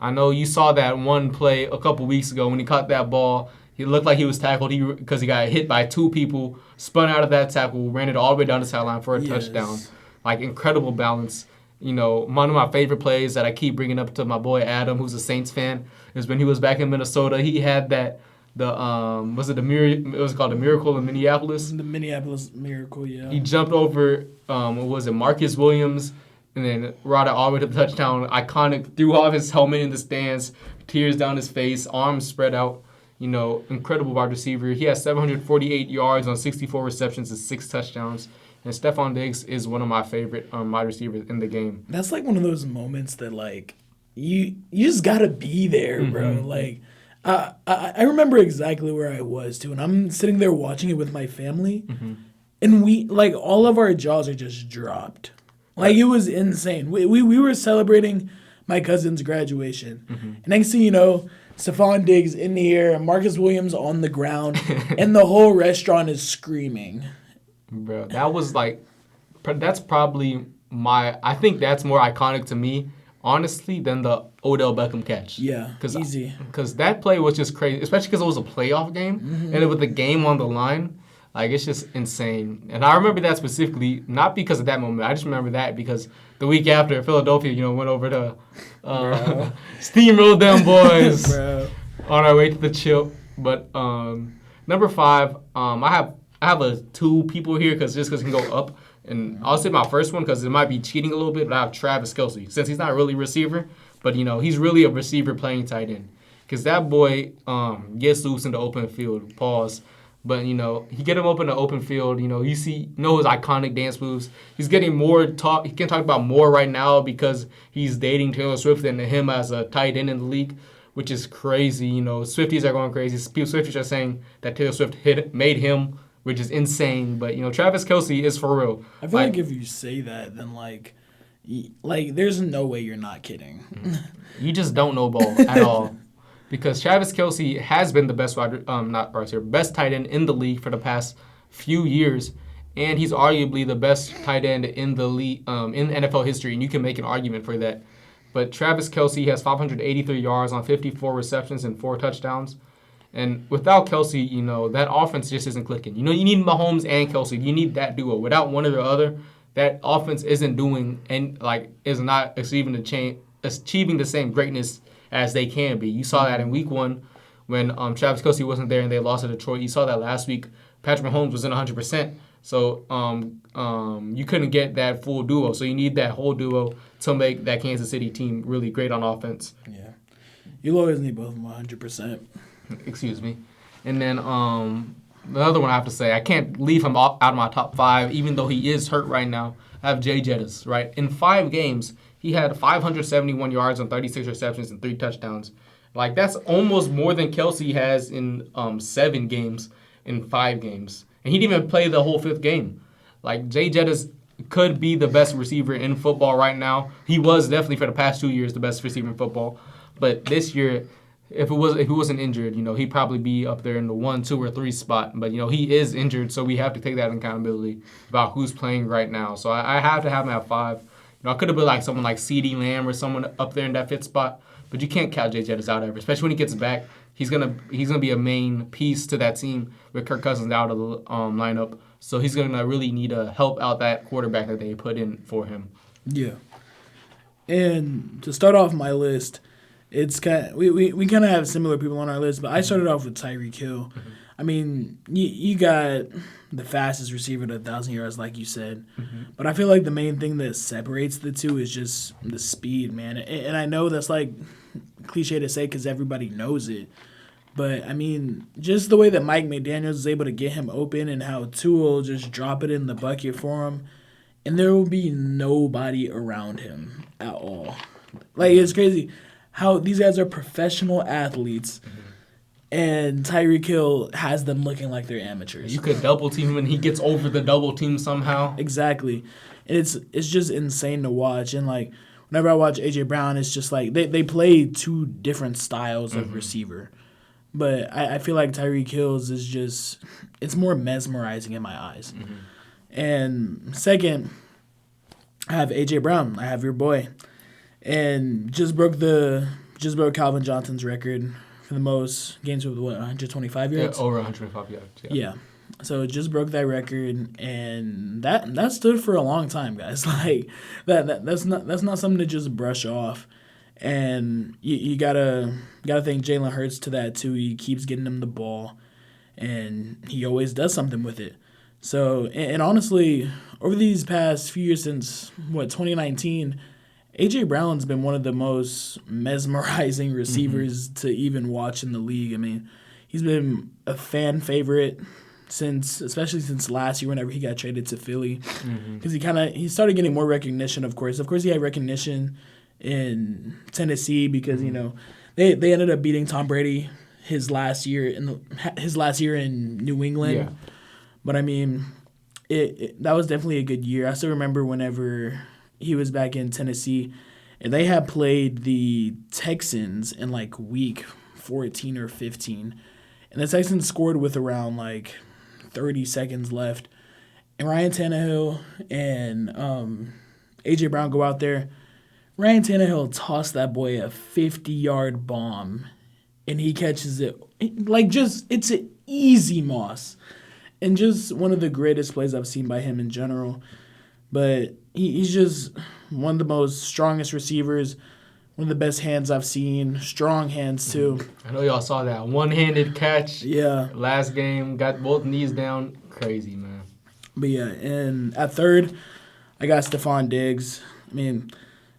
B: I know you saw that one play a couple weeks ago when he caught that ball. He looked like he was tackled because he got hit by 2 people, spun out of that tackle, ran it all the way down the sideline for a touchdown. Like, incredible balance. One of my favorite plays that I keep bringing up to my boy Adam, who's a Saints fan, is when he was back in Minnesota. He had that, it was called the Miracle in Minneapolis.
A: The Minneapolis Miracle, yeah.
B: He jumped over, Marcus Williams, and then brought it all the way to the touchdown. Iconic, threw off his helmet in the stands, tears down his face, arms spread out. Incredible wide receiver. He has 748 yards on 64 receptions and 6 touchdowns. And Stephon Diggs is one of my favorite wide receivers in the game.
A: That's like one of those moments that, like, you just got to be there, bro. Mm-hmm. Like, I remember exactly where I was, too. And I'm sitting there watching it with my family. Mm-hmm. And we, like, all of our jaws are just dropped. Like, it was insane. We were celebrating my cousin's graduation. Mm-hmm. And next thing you know, Stephon Diggs in the air, Marcus Williams on the ground, and the whole restaurant is screaming.
B: Bro, that's probably I think that's more iconic to me, honestly, than the Odell Beckham catch.
A: Yeah, easy.
B: Because that play was just crazy, especially because it was a playoff game, and with the game on the line. Like, it's just insane. And I remember that specifically, not because of that moment. I just remember that because the week after, Philadelphia, went over to steamroll them boys on our way to the chip. But number 5, I have 2 people here because it can go up. And I'll say my first one because it might be cheating a little bit, but I have Travis Kelce. Since he's not really a receiver, but, he's really a receiver playing tight end. Because that boy gets loose in the open field. Pause. But, he get him up in the open field. You his iconic dance moves. He's getting more talk. He can talk about more right now because he's dating Taylor Swift and him as a tight end in the league, which is crazy. Swifties are going crazy. Swifties are saying that Taylor Swift made him, which is insane. But, Travis Kelce is for real.
A: I feel like if you say that, then, there's no way you're not kidding.
B: You just don't know ball at all. Because Travis Kelce has been the best best tight end in the league for the past few years, and he's arguably the best tight end in the league in NFL history, and you can make an argument for that. But Travis Kelce has 583 yards on 54 receptions and 4 touchdowns, and without Kelce, that offense just isn't clicking. You need Mahomes and Kelce. You need that duo. Without one or the other, that offense isn't doing and is not achieving the same greatness as they can be. You saw that in week 1 when Travis Kelce wasn't there and they lost to Detroit. You saw that last week. Patrick Mahomes was in 100%. So you couldn't get that full duo. So you need that whole duo to make that Kansas City team really great on offense.
A: Yeah. You'll always need both of them 100%.
B: Excuse me. And then the other one I have to say, I can't leave him out of my top 5, even though he is hurt right now. I have Jay Jettis, right? In 5 games, he had 571 yards on 36 receptions and 3 touchdowns. Like, that's almost more than Kelsey has in 7 games in 5 games. And he didn't even play the whole 5th game. Like, Jay Jettis could be the best receiver in football right now. He was definitely for the past 2 years the best receiver in football. But this year, if he wasn't injured, he'd probably be up there in the 1, 2, or 3 spot. But he is injured, so we have to take that accountability about who's playing right now. So I have to have him at 5. I could have been like someone like CeeDee Lamb or someone up there in that 5th spot. But you can't count Jay Jettis out ever, especially when he gets back. He's gonna be a main piece to that team with Kirk Cousins out of the lineup. So he's gonna really need to help out that quarterback that they put in for him.
A: Yeah. And to start off my list, it's we kind of have similar people on our list, but I started off with Tyreek Hill. Mm-hmm. I mean, you got the fastest receiver to 1,000 yards, like you said. Mm-hmm. But I feel like the main thing that separates the two is just the speed, man. And I know that's like cliche to say because everybody knows it. But, I mean, just the way that Mike McDaniels is able to get him open and how Tua will just drop it in the bucket for him, and there will be nobody around him at all. Like, it's crazy how these guys are professional athletes, and Tyreek Hill has them looking like they're amateurs.
B: You could double team him, and he gets over the double team somehow.
A: Exactly. And it's just insane to watch. And, like, whenever I watch A.J. Brown, it's just like they play 2 different styles of receiver. But I feel like Tyreek Hill's is just – it's more mesmerizing in my eyes. Mm-hmm. And second, I have A.J. Brown. I have your boy. And just broke Calvin Johnson's record for the most games with, 125 yards?
B: Yeah, over 125 yards.
A: Yeah. So it just broke that record, and that stood for a long time, guys. Like that's not something to just brush off. And you gotta thank Jalen Hurts to that too. He keeps getting him the ball, and he always does something with it. So and honestly, over these past few years since 2019, A.J. Brown's been one of the most mesmerizing receivers to even watch in the league. I mean, he's been a fan favorite especially since last year whenever he got traded to Philly, because he started getting more recognition. Of course, he had recognition in Tennessee because they ended up beating Tom Brady his last year in New England. Yeah. But I mean, that was definitely a good year. I still remember whenever he was back in Tennessee, and they had played the Texans in like week 14 or 15, and the Texans scored with around like 30 seconds left, and Ryan Tannehill and A.J. Brown go out there. Ryan Tannehill tossed that boy a 50-yard bomb, and he catches it. It's an easy moss. And just one of the greatest plays I've seen by him in general. But he's just one of the most strongest receivers, one of the best hands I've seen. Strong hands, too.
B: I know y'all saw that one-handed catch.
A: Yeah.
B: Last game, got both knees down. Crazy, man.
A: But, yeah, and at third, I got Stephon Diggs. I mean,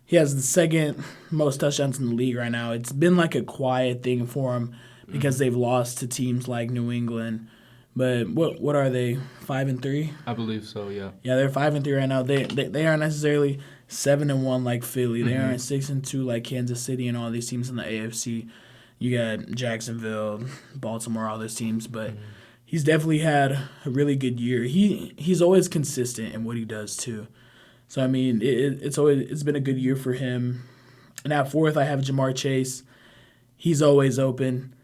A: he has the second most touchdowns in the league right now. It's been like a quiet thing for him because they've lost to teams like New England. But what are they, 5-3?
B: I believe so, yeah.
A: Yeah, they're 5-3 right now. They aren't necessarily 7-1 like Philly. They aren't 6-2 like Kansas City and all these teams in the AFC. You got Jacksonville, Baltimore, all those teams. But he's definitely had a really good year. He's always consistent in what he does too. So I mean, it's been a good year for him. And at fourth, I have Jamar Chase. He's always open.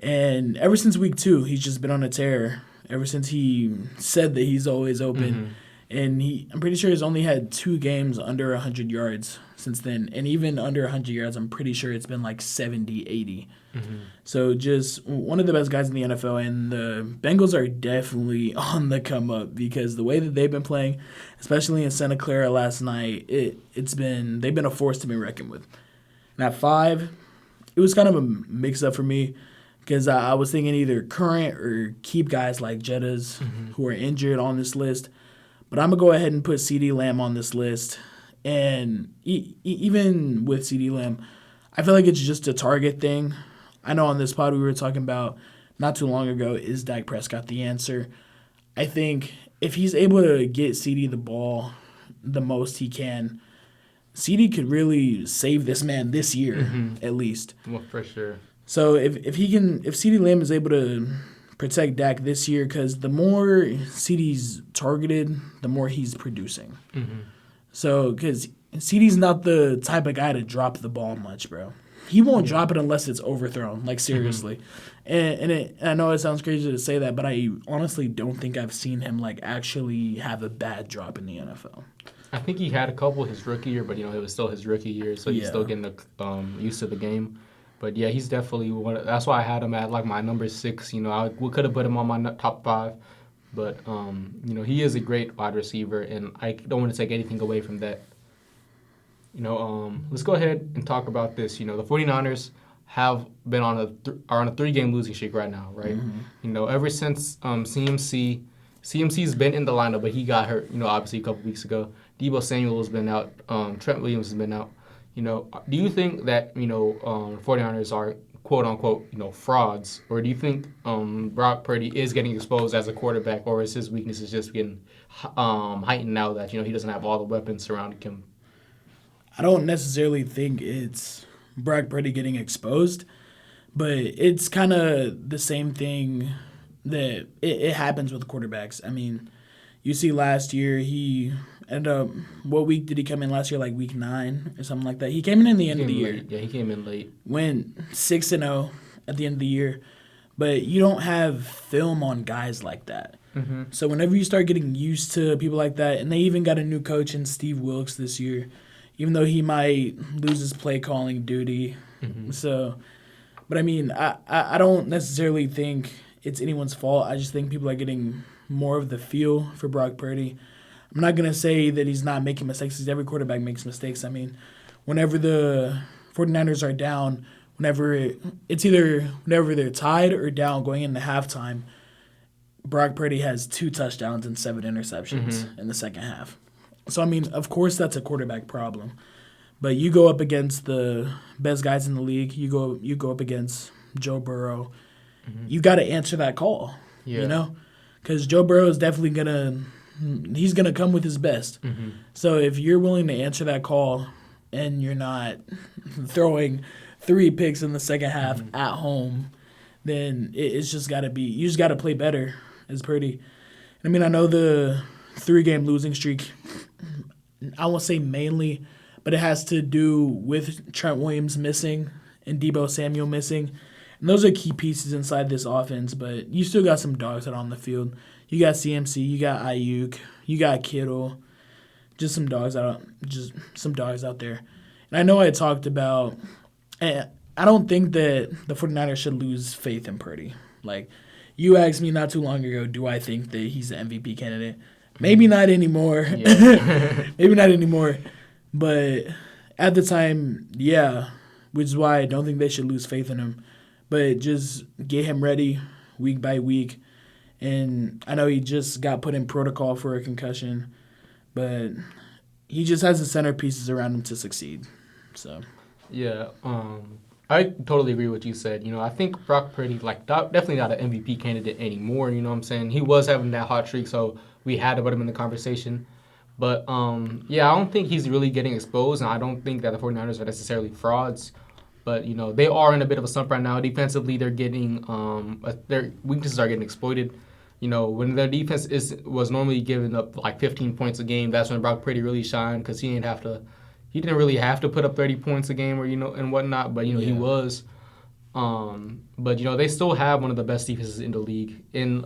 A: And ever since week 2, he's just been on a tear. Ever since he said that he's always open. And I'm pretty sure he's only had 2 games under 100 yards since then. And even under 100 yards, I'm pretty sure it's been like 70, 80. So just one of the best guys in the NFL. And the Bengals are definitely on the come up because the way that they've been playing, especially in Santa Clara last night, they've been a force to be reckoned with. And at 5, it was kind of a mix-up for me. Because I was thinking either current or keep guys like Jettas who are injured on this list. But I'm going to go ahead and put CeeDee Lamb on this list. And even with CeeDee Lamb, I feel like it's just a target thing. I know on this pod we were talking about not too long ago, is Dak Prescott the answer? I think if he's able to get CeeDee the ball the most he can, CeeDee could really save this man this year at least.
B: Well, for sure.
A: So if CeeDee Lamb is able to protect Dak this year, because the more CeeDee's targeted, the more he's producing.
B: Mm-hmm.
A: So because CeeDee's not the type of guy to drop the ball much, bro. He won't drop it unless it's overthrown, like seriously. And I know it sounds crazy to say that, but I honestly don't think I've seen him like actually have a bad drop in the NFL.
B: I think he had a couple his rookie year, but it was still his rookie year, so he's still getting used to the game. But yeah, he's definitely one. That's why I had him at like my number 6. We could have put him on my top 5, but he is a great wide receiver, and I don't want to take anything away from that. Let's go ahead and talk about this. The 49ers have been on are on a 3-game losing streak right now, right? Mm-hmm. Ever since CMC's been in the lineup, but he got hurt, obviously a couple weeks ago. Deebo Samuel has been out. Trent Williams has been out. Do you think that 49ers are quote unquote frauds, or do you think Brock Purdy is getting exposed as a quarterback, or is his weaknesses just getting heightened now that he doesn't have all the weapons surrounding him?
A: I don't necessarily think it's Brock Purdy getting exposed, but it's kind of the same thing that it happens with quarterbacks. I mean, you see last year he ended up, what week did he come in last year? Like week 9 or something like that. He came in the end of the year.
B: Yeah, he came in late.
A: Went 6-0 at the end of the year, but you don't have film on guys like that. Mm-hmm. So whenever you start getting used to people like that, and they even got a new coach in Steve Wilkes this year, even though he might lose his play calling duty. Mm-hmm. So, but I mean, I don't necessarily think it's anyone's fault. I just think people are getting more of the feel for Brock Purdy. I'm not going to say that he's not making mistakes, because every quarterback makes mistakes. I mean, whenever the 49ers are down, whenever they're tied or down going into halftime, Brock Purdy has 2 touchdowns and 7 interceptions in the second half. So, I mean, of course that's a quarterback problem. But you go up against the best guys in the league. You go up against Joe Burrow. Mm-hmm. You got to answer that call, because Joe Burrow is definitely he's going to come with his best. Mm-hmm. So if you're willing to answer that call and you're not throwing 3 picks in the second half at home, then it's just got to be – you just got to play better as Purdy. I mean, I know the 3-game losing streak – I won't say mainly, but it has to do with Trent Williams missing and Deebo Samuel missing. And those are key pieces inside this offense, but you still got some dogs out on the field. You got CMC, you got Ayuk, you got Kittle, just some dogs out there. And I know I talked about, I don't think that the 49ers should lose faith in Purdy. Like, you asked me not too long ago, do I think that he's an MVP candidate? Maybe not anymore. Yeah. Maybe not anymore. But at the time, yeah, which is why I don't think they should lose faith in him. But just get him ready week by week. And I know he just got put in protocol for a concussion, but he just has the centerpieces around him to succeed. So,
B: yeah, I totally agree with what you said. I think Brock Purdy, definitely not an MVP candidate anymore. You know what I'm saying? He was having that hot streak, so we had to put him in the conversation. But, I don't think he's really getting exposed, and I don't think that the 49ers are necessarily frauds. But, they are in a bit of a slump right now. Defensively, they're getting their weaknesses are getting exploited. When their defense was normally giving up like 15 points a game, that's when Brock Purdy really shined, because he didn't really have to put up 30 points a game and whatnot, but he was. But they still have one of the best defenses in the league in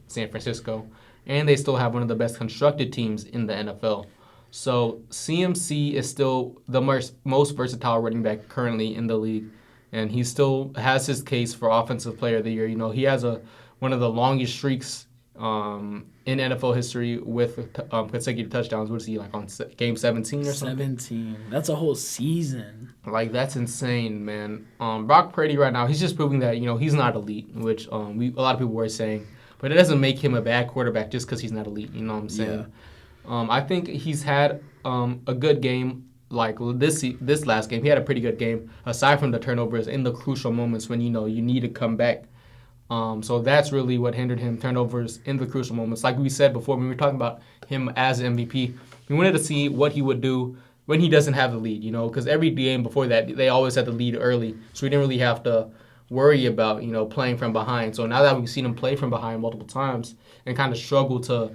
B: San Francisco, and they still have one of the best constructed teams in the NFL. So CMC is still the most versatile running back currently in the league, and he still has his case for Offensive Player of the Year. He has one of the longest streaks in NFL history with consecutive touchdowns. What is he, like on game 17 or something?
A: 17. That's a whole season.
B: That's insane, man. Brock Purdy right now, he's just proving that, he's not elite, which a lot of people were saying. But it doesn't make him a bad quarterback just because he's not elite. You know what I'm saying? Yeah. I think he's had a good game. Like this last game, he had a pretty good game, aside from the turnovers in the crucial moments when, you need to come back. So that's really what hindered him, turnovers in the crucial moments. Like we said before, when we were talking about him as MVP, we wanted to see what he would do when he doesn't have the lead, because every game before that, they always had the lead early. So we didn't really have to worry about, playing from behind. So now that we've seen him play from behind multiple times and kind of struggle to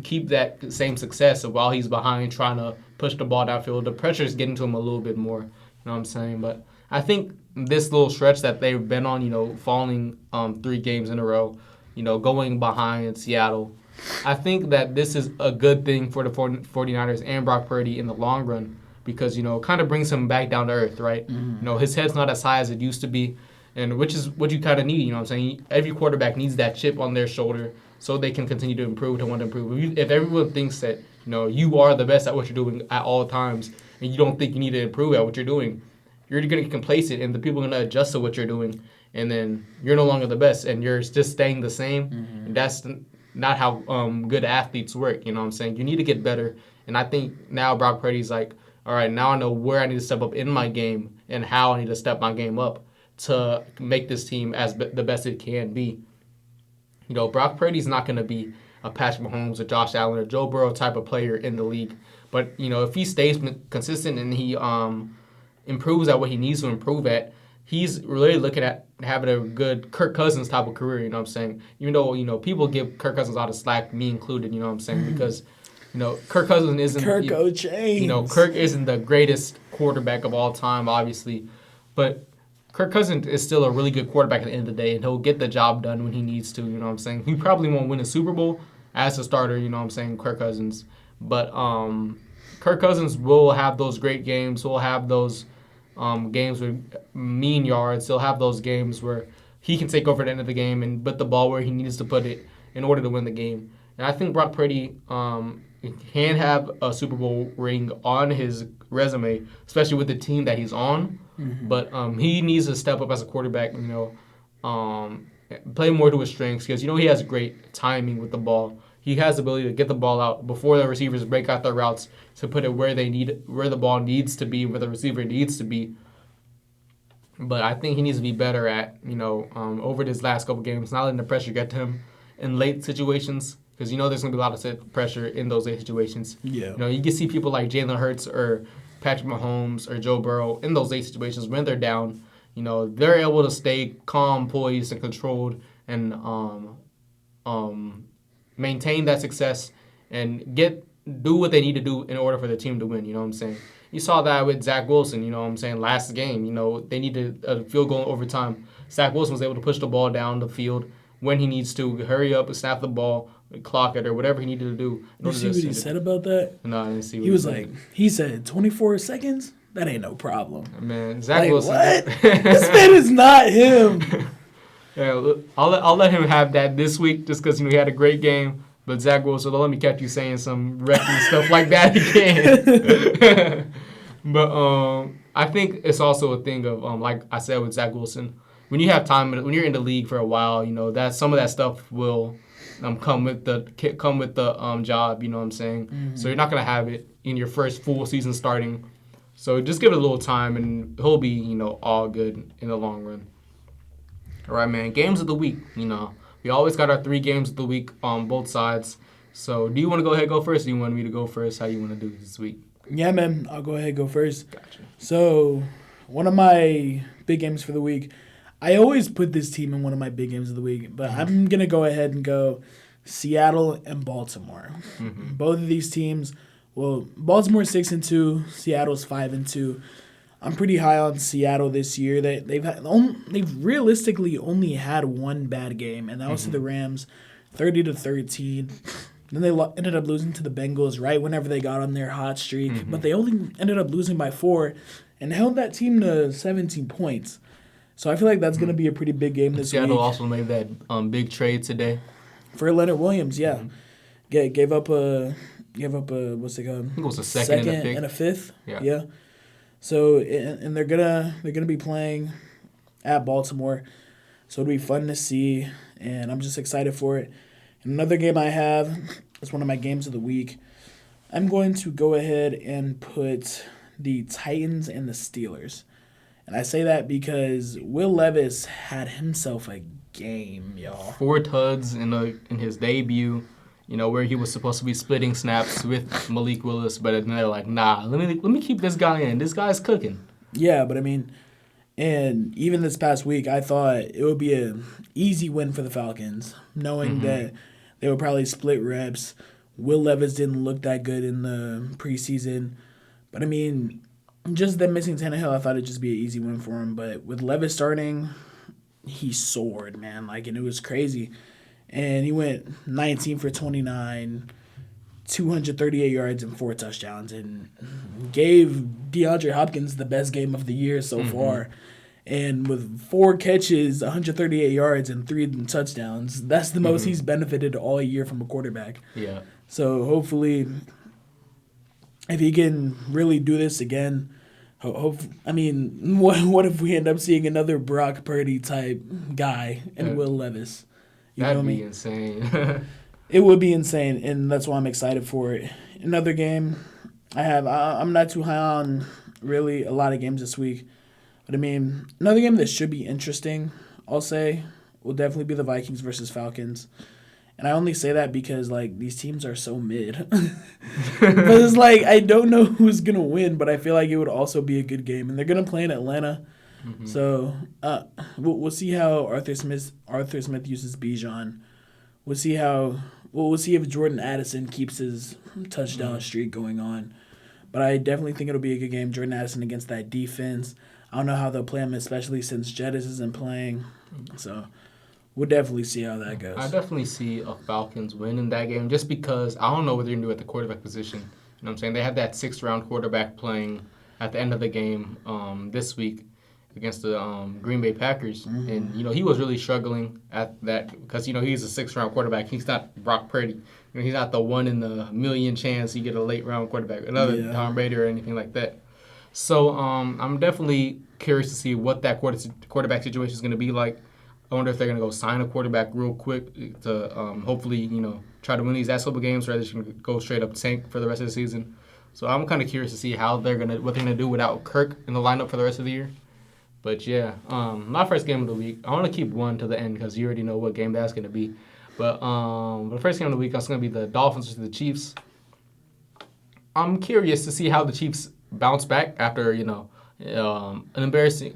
B: keep that same success of while he's behind trying to push the ball downfield, the pressure is getting to him a little bit more. You know what I'm saying? But I think this little stretch that they've been on, falling 3 games in a row, going behind Seattle, I think that this is a good thing for the 49ers and Brock Purdy in the long run because, it kind of brings him back down to earth, right?
A: Mm-hmm.
B: His head's not as high as it used to be, and which is what you kind of need, what I'm saying? Every quarterback needs that chip on their shoulder so they can continue to improve, to want to improve. If everyone thinks that, you are the best at what you're doing at all times and you don't think you need to improve at what you're doing, you're going to get complacent and the people are going to adjust to what you're doing, and then you're no longer the best and you're just staying the same. Mm-hmm. That's not how good athletes work, you know what I'm saying? You need to get better, and I think now Brock Purdy's like, all right, now I know where I need to step up in my game and how I need to step my game up to make this team as the best it can be. Brock Purdy's not going to be a Patrick Mahomes or Josh Allen or Joe Burrow type of player in the league, but, if he stays consistent and he improves at what he needs to improve at, he's really looking at having a good Kirk Cousins type of career, you know what I'm saying? Even though, people give Kirk Cousins a lot of slack, me included, you know what I'm saying? Because, Kirk Cousins isn't...
A: Kirk O'James.
B: Kirk isn't the greatest quarterback of all time, obviously. But Kirk Cousins is still a really good quarterback at the end of the day, and he'll get the job done when he needs to, you know what I'm saying? He probably won't win a Super Bowl as a starter, you know what I'm saying, Kirk Cousins. But Kirk Cousins will have those great games. He'll have those... games with mean yards. He'll have those games where he can take over at the end of the game and put the ball where he needs to put it in order to win the game. And I think Brock Purdy can have a Super Bowl ring on his resume, especially with the team that he's on. Mm-hmm. But he needs to step up as a quarterback, play more to his strengths because, he has great timing with the ball. He has the ability to get the ball out before the receivers break out their routes to put it where the ball needs to be, where the receiver needs to be. But I think he needs to be better at, over this last couple games, not letting the pressure get to him in late situations because, there's going to be a lot of pressure in those late situations.
A: Yeah.
B: You can see people like Jalen Hurts or Patrick Mahomes or Joe Burrow in those late situations when they're down. They're able to stay calm, poised, and controlled and maintain that success and do what they need to do in order for the team to win, you know what I'm saying? You saw that with Zach Wilson, you know what I'm saying, last game. They needed a field goal in overtime. Zach Wilson was able to push the ball down the field when he needs to, hurry up and snap the ball, clock it, or whatever he needed to do.
A: You see what he said about that?
B: No, I didn't see what
A: he was said. He said 24 seconds? That ain't no problem.
B: Man, Zach Wilson.
A: What? This man is not him.
B: Yeah, I'll let him have that this week just because, he had a great game. But Zach Wilson, don't let me catch you saying some reckless stuff like that again. But I think it's also a thing of, like I said with Zach Wilson, when you have time, when you're in the league for a while, that some of that stuff will come with the job. You know what I'm saying? Mm-hmm. So you're not gonna have it in your first full season starting. So just give it a little time, and he'll be all good in the long run. All right, man. Games of the week. We always got our 3 games of the week on both sides. So do you want to go ahead and go first, or do you want me to go first? How you want to do this week?
A: Yeah, man. I'll go ahead and go first.
B: Gotcha.
A: So one of my big games for the week, I always put this team in one of my big games of the week, but I'm going to go ahead and go Seattle and Baltimore. Mm-hmm. Both of these teams, well, Baltimore's 6-2, Seattle's 5-2. I'm pretty high on Seattle this year. They've realistically only had one bad game, and that was to the Rams, 30-13. Then they ended up losing to the Bengals right whenever they got on their hot streak, but they only ended up losing by 4 and held that team to 17 points. So I feel like that's going to be a pretty big game this week.
B: Seattle also made that big trade today
A: for Leonard Williams. Yeah, gave up a what's it called?
B: I think it was a second
A: and a fifth. Yeah. So and they're gonna be playing at Baltimore, so it'll be fun to see, and I'm just excited for it. And another game I have is one of my games of the week. I'm going to go ahead and put the Titans and the Steelers. And I say that because Will Levis had himself a game, y'all.
B: 4 tuds in his debut, where he was supposed to be splitting snaps with Malik Willis, but they're like, nah, let me keep this guy in. This guy's cooking.
A: Yeah, but I mean, And even this past week, I thought it would be an easy win for the Falcons, knowing that they would probably split reps. Will Levis didn't look that good in the preseason. But, I mean, just them missing Tannehill, I thought it'd just be an easy win for him. But with Levis starting, he soared, man. Like, and it was crazy. And he went 19 for 29, 238 yards and 4 touchdowns, and gave DeAndre Hopkins the best game of the year so far. And with 4 catches, 138 yards, and 3 touchdowns, that's the most he's benefited all year from a quarterback.
B: Yeah.
A: So hopefully, if he can really do this again, I mean, what if we end up seeing another Brock Purdy type guy and Will Levis?
B: That'd be insane.
A: It would be insane, and that's why I'm excited for it. Another game, I'm not too high on really a lot of games this week. But, I mean, another game that should be interesting, I'll say, will definitely be the Vikings versus Falcons. And I only say that because, like, these teams are so mid. But it's like, I don't know who's going to win, but I feel like it would also be a good game. And they're going to play in Atlanta. So we'll see how Arthur Smith uses Bijan. We'll see if Jordan Addison keeps his touchdown streak going on. But I definitely think it'll be a good game. Jordan Addison against that defense. I don't know how they'll play him, especially since Jettis isn't playing. So we'll definitely see how that goes.
B: I definitely see a Falcons win in that game just because I don't know what they're going to do at the quarterback position. You know what I'm saying? They had that 6th-round quarterback playing at the end of the game this week against the Green Bay Packers. And, he was really struggling at that because, he's a 6th-round quarterback. He's not Brock Purdy. He's not the 1 in a million chance you get a late-round quarterback, another Tom Brady or anything like that. So I'm definitely curious to see what that quarterback situation is going to be like. I wonder if they're going to go sign a quarterback real quick to hopefully, try to win these last couple games, or they're just going to go straight up tank for the rest of the season. So I'm kind of curious to see what they're going to do without Kirk in the lineup for the rest of the year. But yeah, my first game of the week, I want to keep one to the end because you already know what game that's going to be. But the first game of the week, that's going to be the Dolphins versus the Chiefs. I'm curious to see how the Chiefs bounce back after, an embarrassing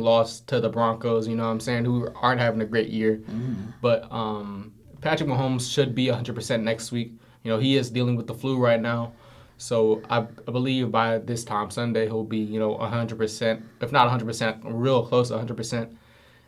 B: loss to the Broncos, you know what I'm saying, who aren't having a great year. But Patrick Mahomes should be 100% next week. He is dealing with the flu right now. So I believe by this time Sunday he'll be, 100%, if not 100%, real close to 100%.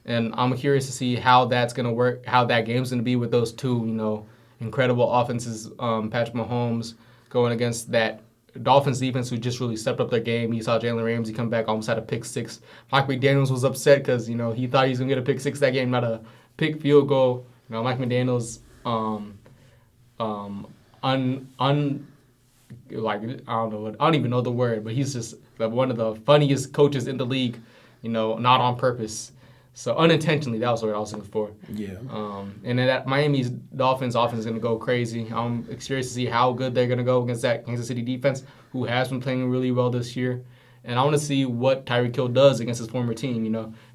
B: And I'm curious to see how that's going to work, how that game's going to be with those two, incredible offenses. Patrick Mahomes going against that Dolphins defense who just really stepped up their game. You saw Jalen Ramsey come back, almost had a pick 6. Mike McDaniels was upset because, he thought he was going to get a pick 6 that game, not a pick field goal. Mike McDaniels, I don't even know the word, but he's just one of the funniest coaches in the league, not on purpose. So unintentionally, that was what I was looking for.
A: Yeah.
B: And then that Miami's Dolphins offense is going to go crazy. I'm curious to see how good they're going to go against that Kansas City defense, who has been playing really well this year. And I want to see what Tyreek Hill does against his former team.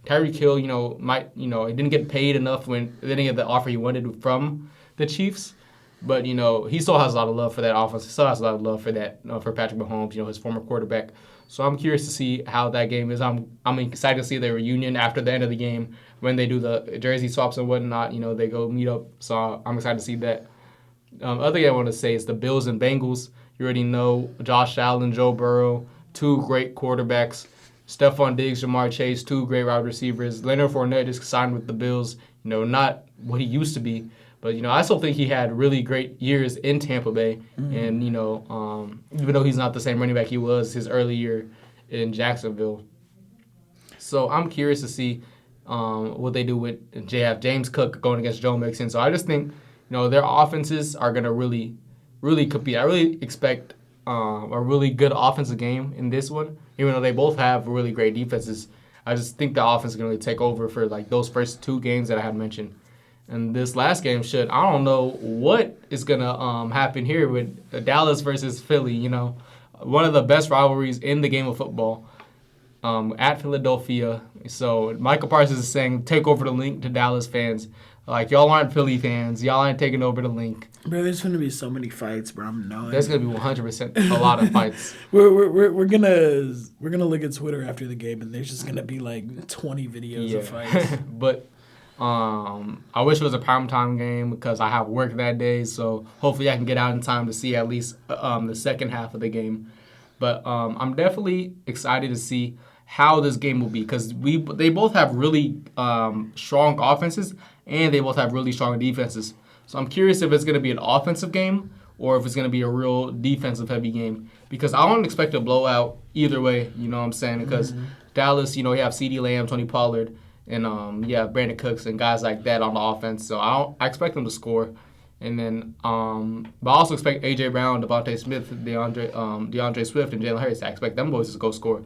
B: Tyreek Hill, he didn't get paid enough when they didn't get the offer he wanted from the Chiefs. But, he still has a lot of love for that offense. He still has a lot of love for that, for Patrick Mahomes, his former quarterback. So I'm curious to see how that game is. I'm excited to see their reunion after the end of the game when they do the jersey swaps and whatnot. They go meet up. So I'm excited to see that. Other thing I want to say is the Bills and Bengals. You already know Josh Allen, Joe Burrow, 2 great quarterbacks. Stephon Diggs, Jamar Chase, 2 great wide receivers. Leonard Fournette just signed with the Bills. Not what he used to be. But, I still think he had really great years in Tampa Bay. And, even though he's not the same running back he was his early year in Jacksonville. So I'm curious to see what they do with James Cook going against Joe Mixon. So I just think, their offenses are going to really, really compete. I really expect a really good offensive game in this one. Even though they both have really great defenses, I just think the offense is going to take over for, those first 2 games that I had mentioned. And this last game I don't know what is going to happen here with Dallas versus Philly, one of the best rivalries in the game of football at Philadelphia. So Michael Parsons is saying, take over the link to Dallas fans. Like, y'all aren't Philly fans. Y'all aren't taking over the link.
A: Bro, there's going to be so many fights, bro. I'm knowing.
B: There's going to be 100% a lot of fights.
A: We're gonna look at Twitter after the game, and there's just gonna be like 20 videos of fights.
B: But I wish it was a primetime game because I have work that day. So hopefully I can get out in time to see at least the second half of the game. But I'm definitely excited to see how this game will be because they both have really strong offenses and they both have really strong defenses. So I'm curious if it's going to be an offensive game or if it's going to be a real defensive-heavy game because I don't expect a blowout either way, you know what I'm saying? Because Dallas, you have CeeDee Lamb, Tony Pollard, and Brandon Cooks and guys like that on the offense. So I expect them to score. And then, but I also expect A.J. Brown, Devontae Smith, DeAndre Swift, and Jalen Hurts. I expect them boys to go score.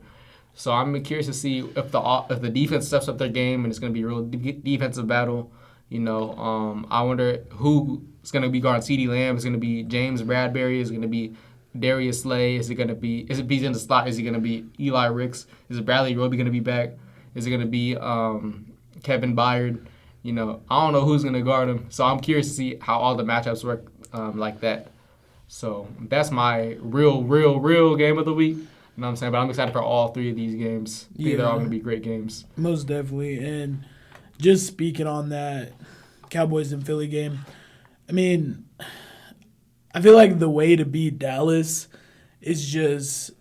B: So I'm curious to see if the defense steps up their game and it's going to be a real defensive battle. I wonder who is going to be guarding CeeDee Lamb. Is it going to be James Bradbury? Is it going to be Darius Slay? Is it he's in the slot? Is it going to be Eli Ricks? Is it Bradley Roby going to be back? Is it going to be Kevin Byard? I don't know who's going to guard him. So I'm curious to see how all the matchups work like that. So that's my real game of the week. You know what I'm saying? But I'm excited for all three of these games. I think they're all going to be great games.
A: Most definitely. And just speaking on that Cowboys and Philly game, I mean, I feel like the way to beat Dallas is just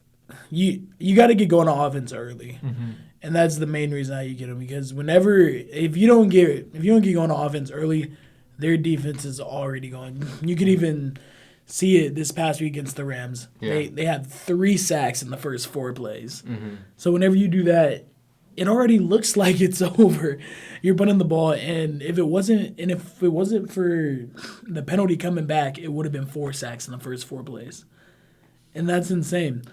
A: you got to get going on offense early. Mm-hmm. And that's the main reason how you get them because if you don't get going on offense early, their defense is already going. You could even see it this past week against the Rams. Yeah. They had 3 sacks in the first 4 plays. Mm-hmm. So whenever you do that, it already looks like it's over. You're punting the ball, and if it wasn't for the penalty coming back, it would have been 4 sacks in the first 4 plays, and that's insane.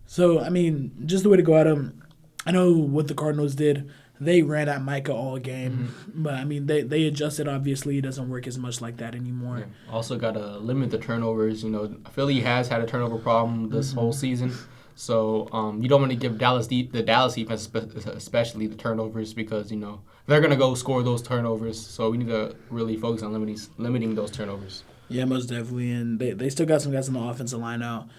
A: So I mean, just the way to go at them. I know what the Cardinals did. They ran at Micah all game, but I mean they adjusted. Obviously, it doesn't work as much like that anymore.
B: Yeah. Also, got to limit the turnovers. Philly has had a turnover problem this whole season. So you don't want to give the Dallas defense, especially the turnovers, because they're gonna go score those turnovers. So we need to really focus on limiting those turnovers.
A: Yeah, most definitely, and they still got some guys on the offensive line now.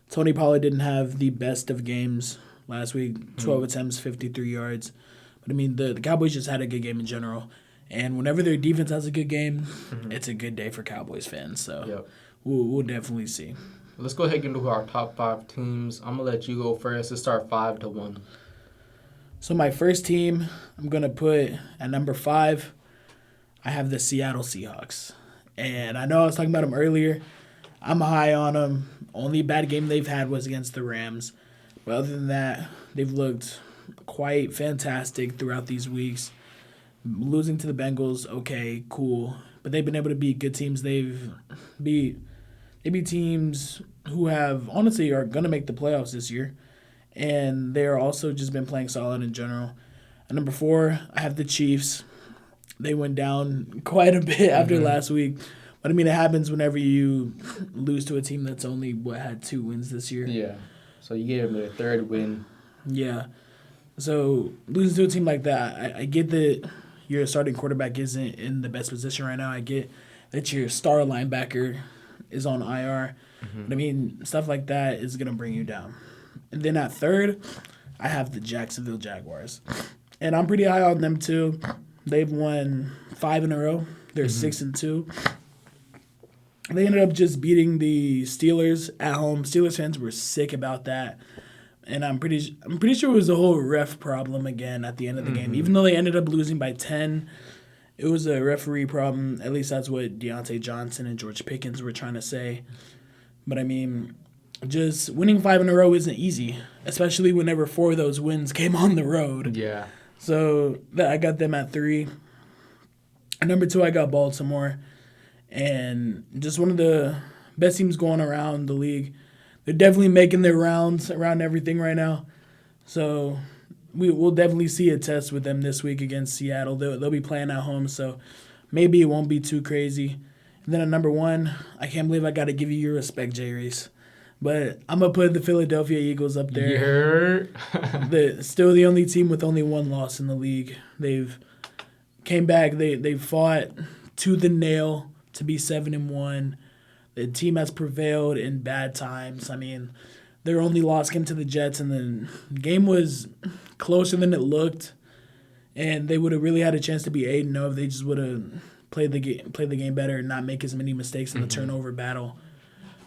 A: Tony Pollard didn't have the best of games last week. 12 attempts, 53 yards. But I mean, the Cowboys just had a good game in general, and whenever their defense has a good game, it's a good day for Cowboys fans. So we'll definitely see.
B: Let's go ahead and do our top 5 teams. I'm going to let you go first. Let's start 5-1.
A: So my first team, I'm going to put at number 5, I have the Seattle Seahawks. And I know I was talking about them earlier. I'm high on them. Only bad game they've had was against the Rams. But other than that, they've looked quite fantastic throughout these weeks. Losing to the Bengals, okay, cool. But they've been able to beat good teams. They beat teams who have honestly are going to make the playoffs this year. And they're also just been playing solid in general. At number 4, I have the Chiefs. They went down quite a bit after last week. But, I mean, it happens whenever you lose to a team that's only, had 2 wins this year.
B: Yeah. So you gave them their 3rd win.
A: Yeah. So losing to a team like that, I get that your starting quarterback isn't in the best position right now. I get that your star linebacker is on IR. But I mean, stuff like that is going to bring you down. And then at 3rd, I have the Jacksonville Jaguars. And I'm pretty high on them too. They've won 5 in a row. They're 6-2. They ended up just beating the Steelers at home. Steelers fans were sick about that. And I'm pretty sure it was a whole ref problem again at the end of the game. Even though they ended up losing by 10, it was a referee problem. At least that's what Deontay Johnson and George Pickens were trying to say. But, I mean, just winning 5 in a row isn't easy, especially whenever 4 of those wins came on the road.
B: Yeah.
A: So I got them at 3. At number 2, I got Baltimore. And just one of the best teams going around the league. They're definitely making their rounds around everything right now. So we'll definitely see a test with them this week against Seattle. They'll be playing at home, so maybe it won't be too crazy. And then at number 1, I can't believe I got to give you your respect, Jreese. But I'm going to put the Philadelphia Eagles up there.
B: Yeah.
A: They're still the only team with only 1 loss in the league. They've came back. They fought tooth and nail to be 7-1. The team has prevailed in bad times. I mean, their only loss came to the Jets, and the game was closer than it looked. And they would have really had a chance to be 8-0 if they just would have played the game better and not make as many mistakes in the turnover battle.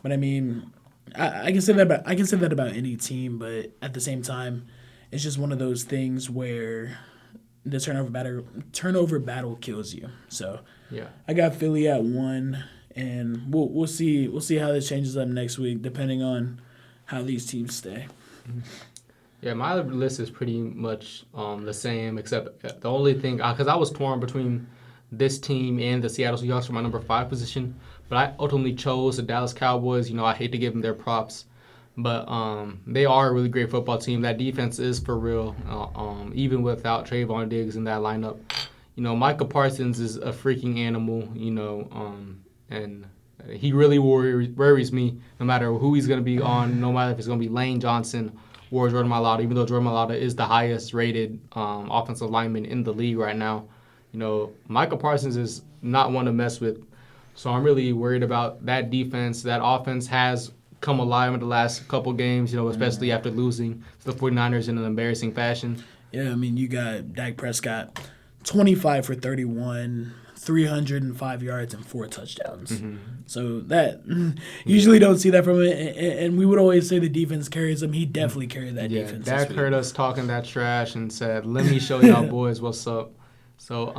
A: But I mean, I can say that about any team, but at the same time, it's just one of those things where the turnover battle kills you. So
B: Yeah.
A: I got Philly at 1, and we'll see how this changes up next week, depending on how these teams stay.
B: Yeah, my list is pretty much the same, except the only thing, because I was torn between this team and the Seattle Seahawks for my number 5 position, but I ultimately chose the Dallas Cowboys. You know, I hate to give them their props, but they are a really great football team. That defense is for real, even without Trayvon Diggs in that lineup. You know, Micah Parsons is a freaking animal, you know, and he really worries me no matter who he's going to be on, no matter if it's going to be Lane Johnson or Jordan Mailata, even though Jordan Mailata is the highest rated offensive lineman in the league right now. You know, Micah Parsons is not one to mess with. So I'm really worried about that defense. That offense has come alive in the last couple games, you know, especially after losing to the 49ers in an embarrassing fashion.
A: Yeah, I mean, you got Dak Prescott, 25 for 31, 305 yards and 4 touchdowns.
B: Mm-hmm.
A: So that usually don't see that from it. And we would always say the defense carries him. He definitely carried that defense.
B: Dak heard us talking that trash and said, "Let me show y'all boys what's up." So,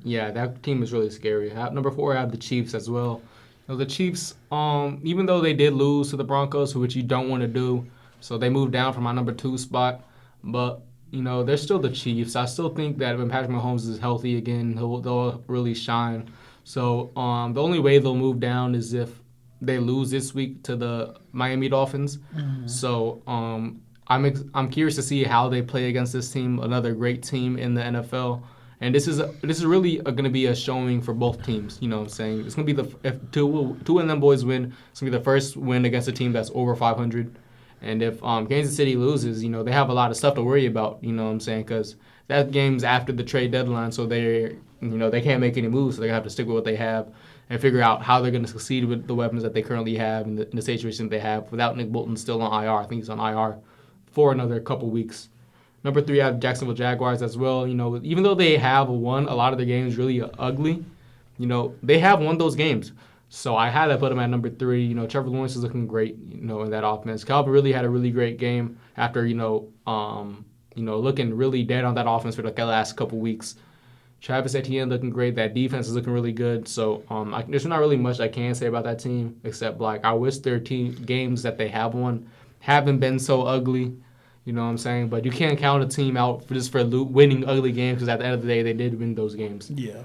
B: that team is really scary. Number 4, I have the Chiefs as well. You know, the Chiefs, even though they did lose to the Broncos, which you don't want to do, so they moved down from my number 2 spot. But, you know, they're still the Chiefs. I still think that when Patrick Mahomes is healthy again, they'll really shine. So, the only way they'll move down is if they lose this week to the Miami Dolphins. Mm-hmm. So, I'm curious to see how they play against this team, another great team in the NFL. And this is really going to be a showing for both teams. You know what I'm saying? It's going to be if two of them boys win, it's going to be the first win against a team that's over 500. And if Kansas City loses, you know, they have a lot of stuff to worry about. You know what I'm saying? Because that game's after the trade deadline, so they can't make any moves. So they're going to have to stick with what they have and figure out how they're going to succeed with the weapons that they currently have in the situation that they have without Nick Bolton still on IR. I think he's on IR for another couple weeks. Number 3, I have Jacksonville Jaguars as well. You know, even though they have won a lot of their games really ugly, you know, they have won those games. So I had to put them at number 3. You know, Trevor Lawrence is looking great, you know, in that offense. Calvin really had a really great game after, looking really dead on that offense for the last couple weeks. Travis Etienne looking great. That defense is looking really good. So there's not really much I can say about that team except, I wish their team games that they have won haven't been so ugly. You know what I'm saying? But you can't count a team out for winning ugly games because at the end of the day, they did win those games.
A: Yeah.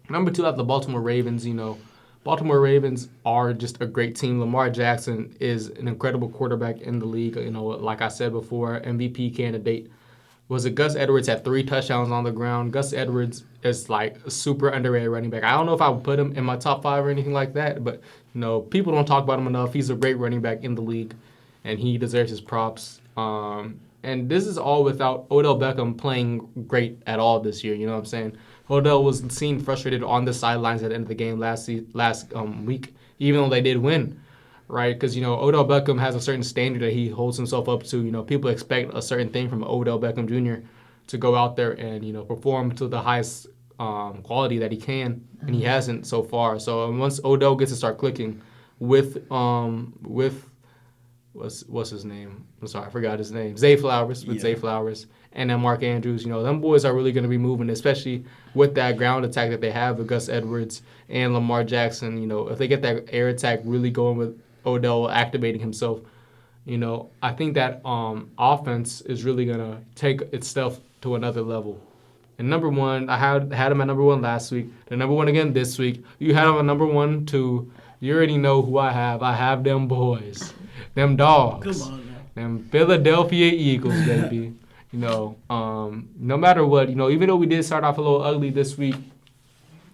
B: Number 2, I have the Baltimore Ravens. You know, Baltimore Ravens are just a great team. Lamar Jackson is an incredible quarterback in the league. You know, like I said before, MVP candidate. Gus Edwards had 3 touchdowns on the ground. Gus Edwards is a super underrated running back. I don't know if I would put him in my top 5 or anything like that, but, you know, people don't talk about him enough. He's a great running back in the league, and he deserves his props. And this is all without Odell Beckham playing great at all this year. You know what I'm saying? Odell was seen frustrated on the sidelines at the end of the game last week, even though they did win, right? Because, you know, Odell Beckham has a certain standard that he holds himself up to. You know, people expect a certain thing from Odell Beckham Jr. to go out there and, you know, perform to the highest quality that he can, and he hasn't so far. So once Odell gets to start clicking with what's his name? I'm sorry, I forgot his name. Zay Flowers, and then Mark Andrews. You know, them boys are really going to be moving, especially with that ground attack that they have with Gus Edwards and Lamar Jackson. You know, if they get that air attack really going with Odell activating himself, you know, I think that offense is really going to take its stuff to another level. And number 1, I had him at number 1 last week. They're number 1 again this week. You had him at number 1 too. You already know who I have. I have them boys. Them dogs.
A: Come on now.
B: Them Philadelphia Eagles, baby. You know, no matter what, you know, even though we did start off a little ugly this week,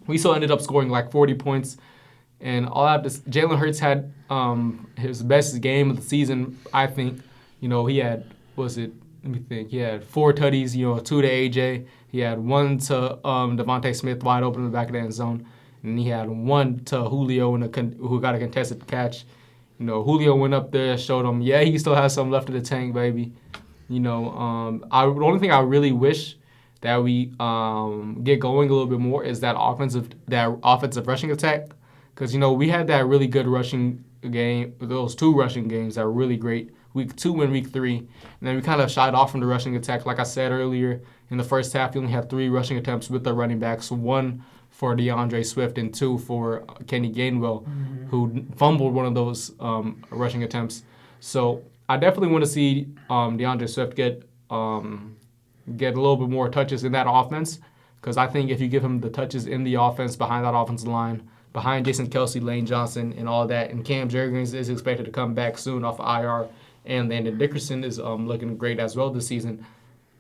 B: we still ended up scoring 40 points. And all out this, Jalen Hurts had his best game of the season, I think. You know, he had, let me think. He had 4 tutties, 2 to AJ. He had 1 to Devontae Smith wide open in the back of the end zone. And he had 1 to Julio who got a contested catch. Julio went up there, showed him, he still has some left in the tank, baby. The only thing I really wish that we get going a little bit more is that offensive rushing attack. Because, we had that really good rushing game, those 2 rushing games that were really great, week 2 and week 3. And then we kind of shied off from the rushing attack. Like I said earlier, in the first half, we only had 3 rushing attempts with the running backs, 1 for DeAndre Swift and 2 for Kenny Gainwell, who fumbled one of those rushing attempts. So I definitely want to see DeAndre Swift get a little bit more touches in that offense, because I think if you give him the touches in the offense behind that offensive line, behind Jason Kelsey, Lane Johnson, and all that, and Cam Jurgens is expected to come back soon off IR, and Landon Dickerson is looking great as well this season.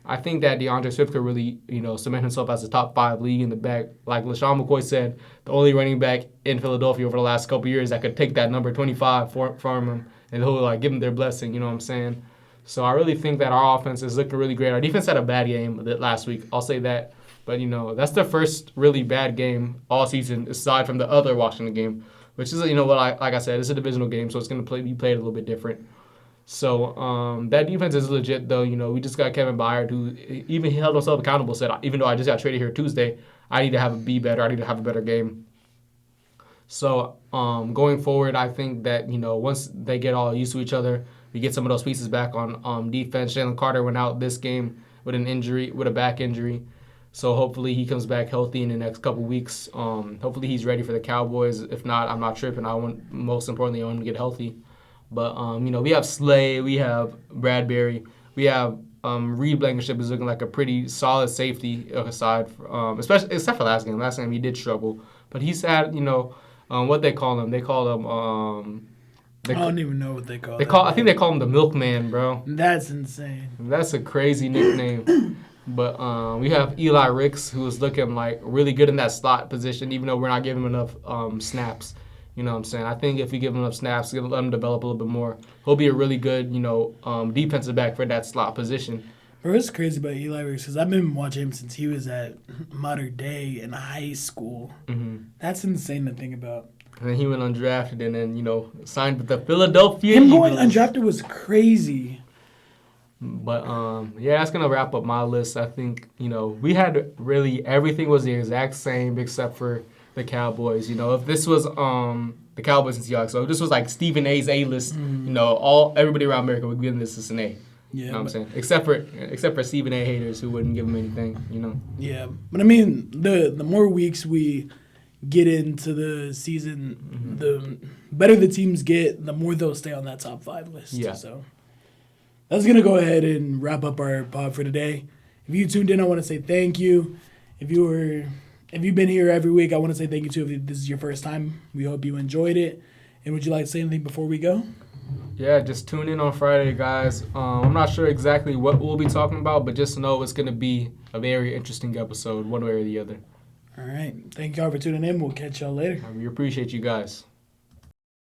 B: I think that DeAndre Swift could really, cement himself as a top 5 league in the back. Like LaShawn McCoy said, the only running back in Philadelphia over the last couple years that could take that number 25 from him, and he'll give him their blessing, you know what I'm saying? So I really think that our offense is looking really great. Our defense had a bad game last week, I'll say that. But, that's the first really bad game all season, aside from the other Washington game, which is, like I said, it's a divisional game, so it's going to be played a little bit different. So that defense is legit, though. We just got Kevin Byard, who even he held himself accountable, said, even though I just got traded here Tuesday, I need to be better. I need to have a better game. So going forward, I think that, once they get all used to each other, we get some of those pieces back on defense. Jalen Carter went out this game with a back injury. So hopefully he comes back healthy in the next couple weeks. Hopefully he's ready for the Cowboys. If not, I'm not tripping. Most importantly, I want him to get healthy. But, we have Slay, we have Bradbury, we have Reed Blankenship is looking like a pretty solid safety aside, especially except for last game. Last game he did struggle. But he's had, what they call him. They call him,
A: I don't even know what they call him.
B: I think they call him the Milkman, bro.
A: That's insane.
B: That's a crazy nickname. But we have Eli Ricks, who is looking like really good in that slot position, even though we're not giving him enough snaps. You know what I'm saying? I think if we give him enough snaps, let him develop a little bit more, he'll be a really good, defensive back for that slot position.
A: Bro, it's crazy about Eli Ricks because I've been watching him since he was at Modern Day in high school. Mm-hmm. That's insane to think about.
B: And then he went undrafted and then, signed with the Philadelphia
A: Eagles.
B: Him
A: going undrafted was crazy.
B: But, that's going to wrap up my list. I think, we had really everything was the exact same except for the Cowboys. If this was the Cowboys and Seahawks, so if this was like Stephen A's A-list, everybody around America would give this an A. Yeah, you know what I'm saying? Except for Stephen A haters who wouldn't give him anything,
A: Yeah, but I mean, the more weeks we get into the season, the better the teams get, the more they'll stay on that top 5 list.
B: Yeah.
A: So that's going to go ahead and wrap up our pod for today. If you tuned in, I want to say thank you. If you've been here every week, I want to say thank you too. If this is your first time, we hope you enjoyed it. And would you like to say anything before we go?
B: Yeah, just tune in on Friday, guys. I'm not sure exactly what we'll be talking about, but just know it's going to be a very interesting episode, one way or the other.
A: All right. Thank y'all for tuning in. We'll catch y'all later.
B: We appreciate you guys.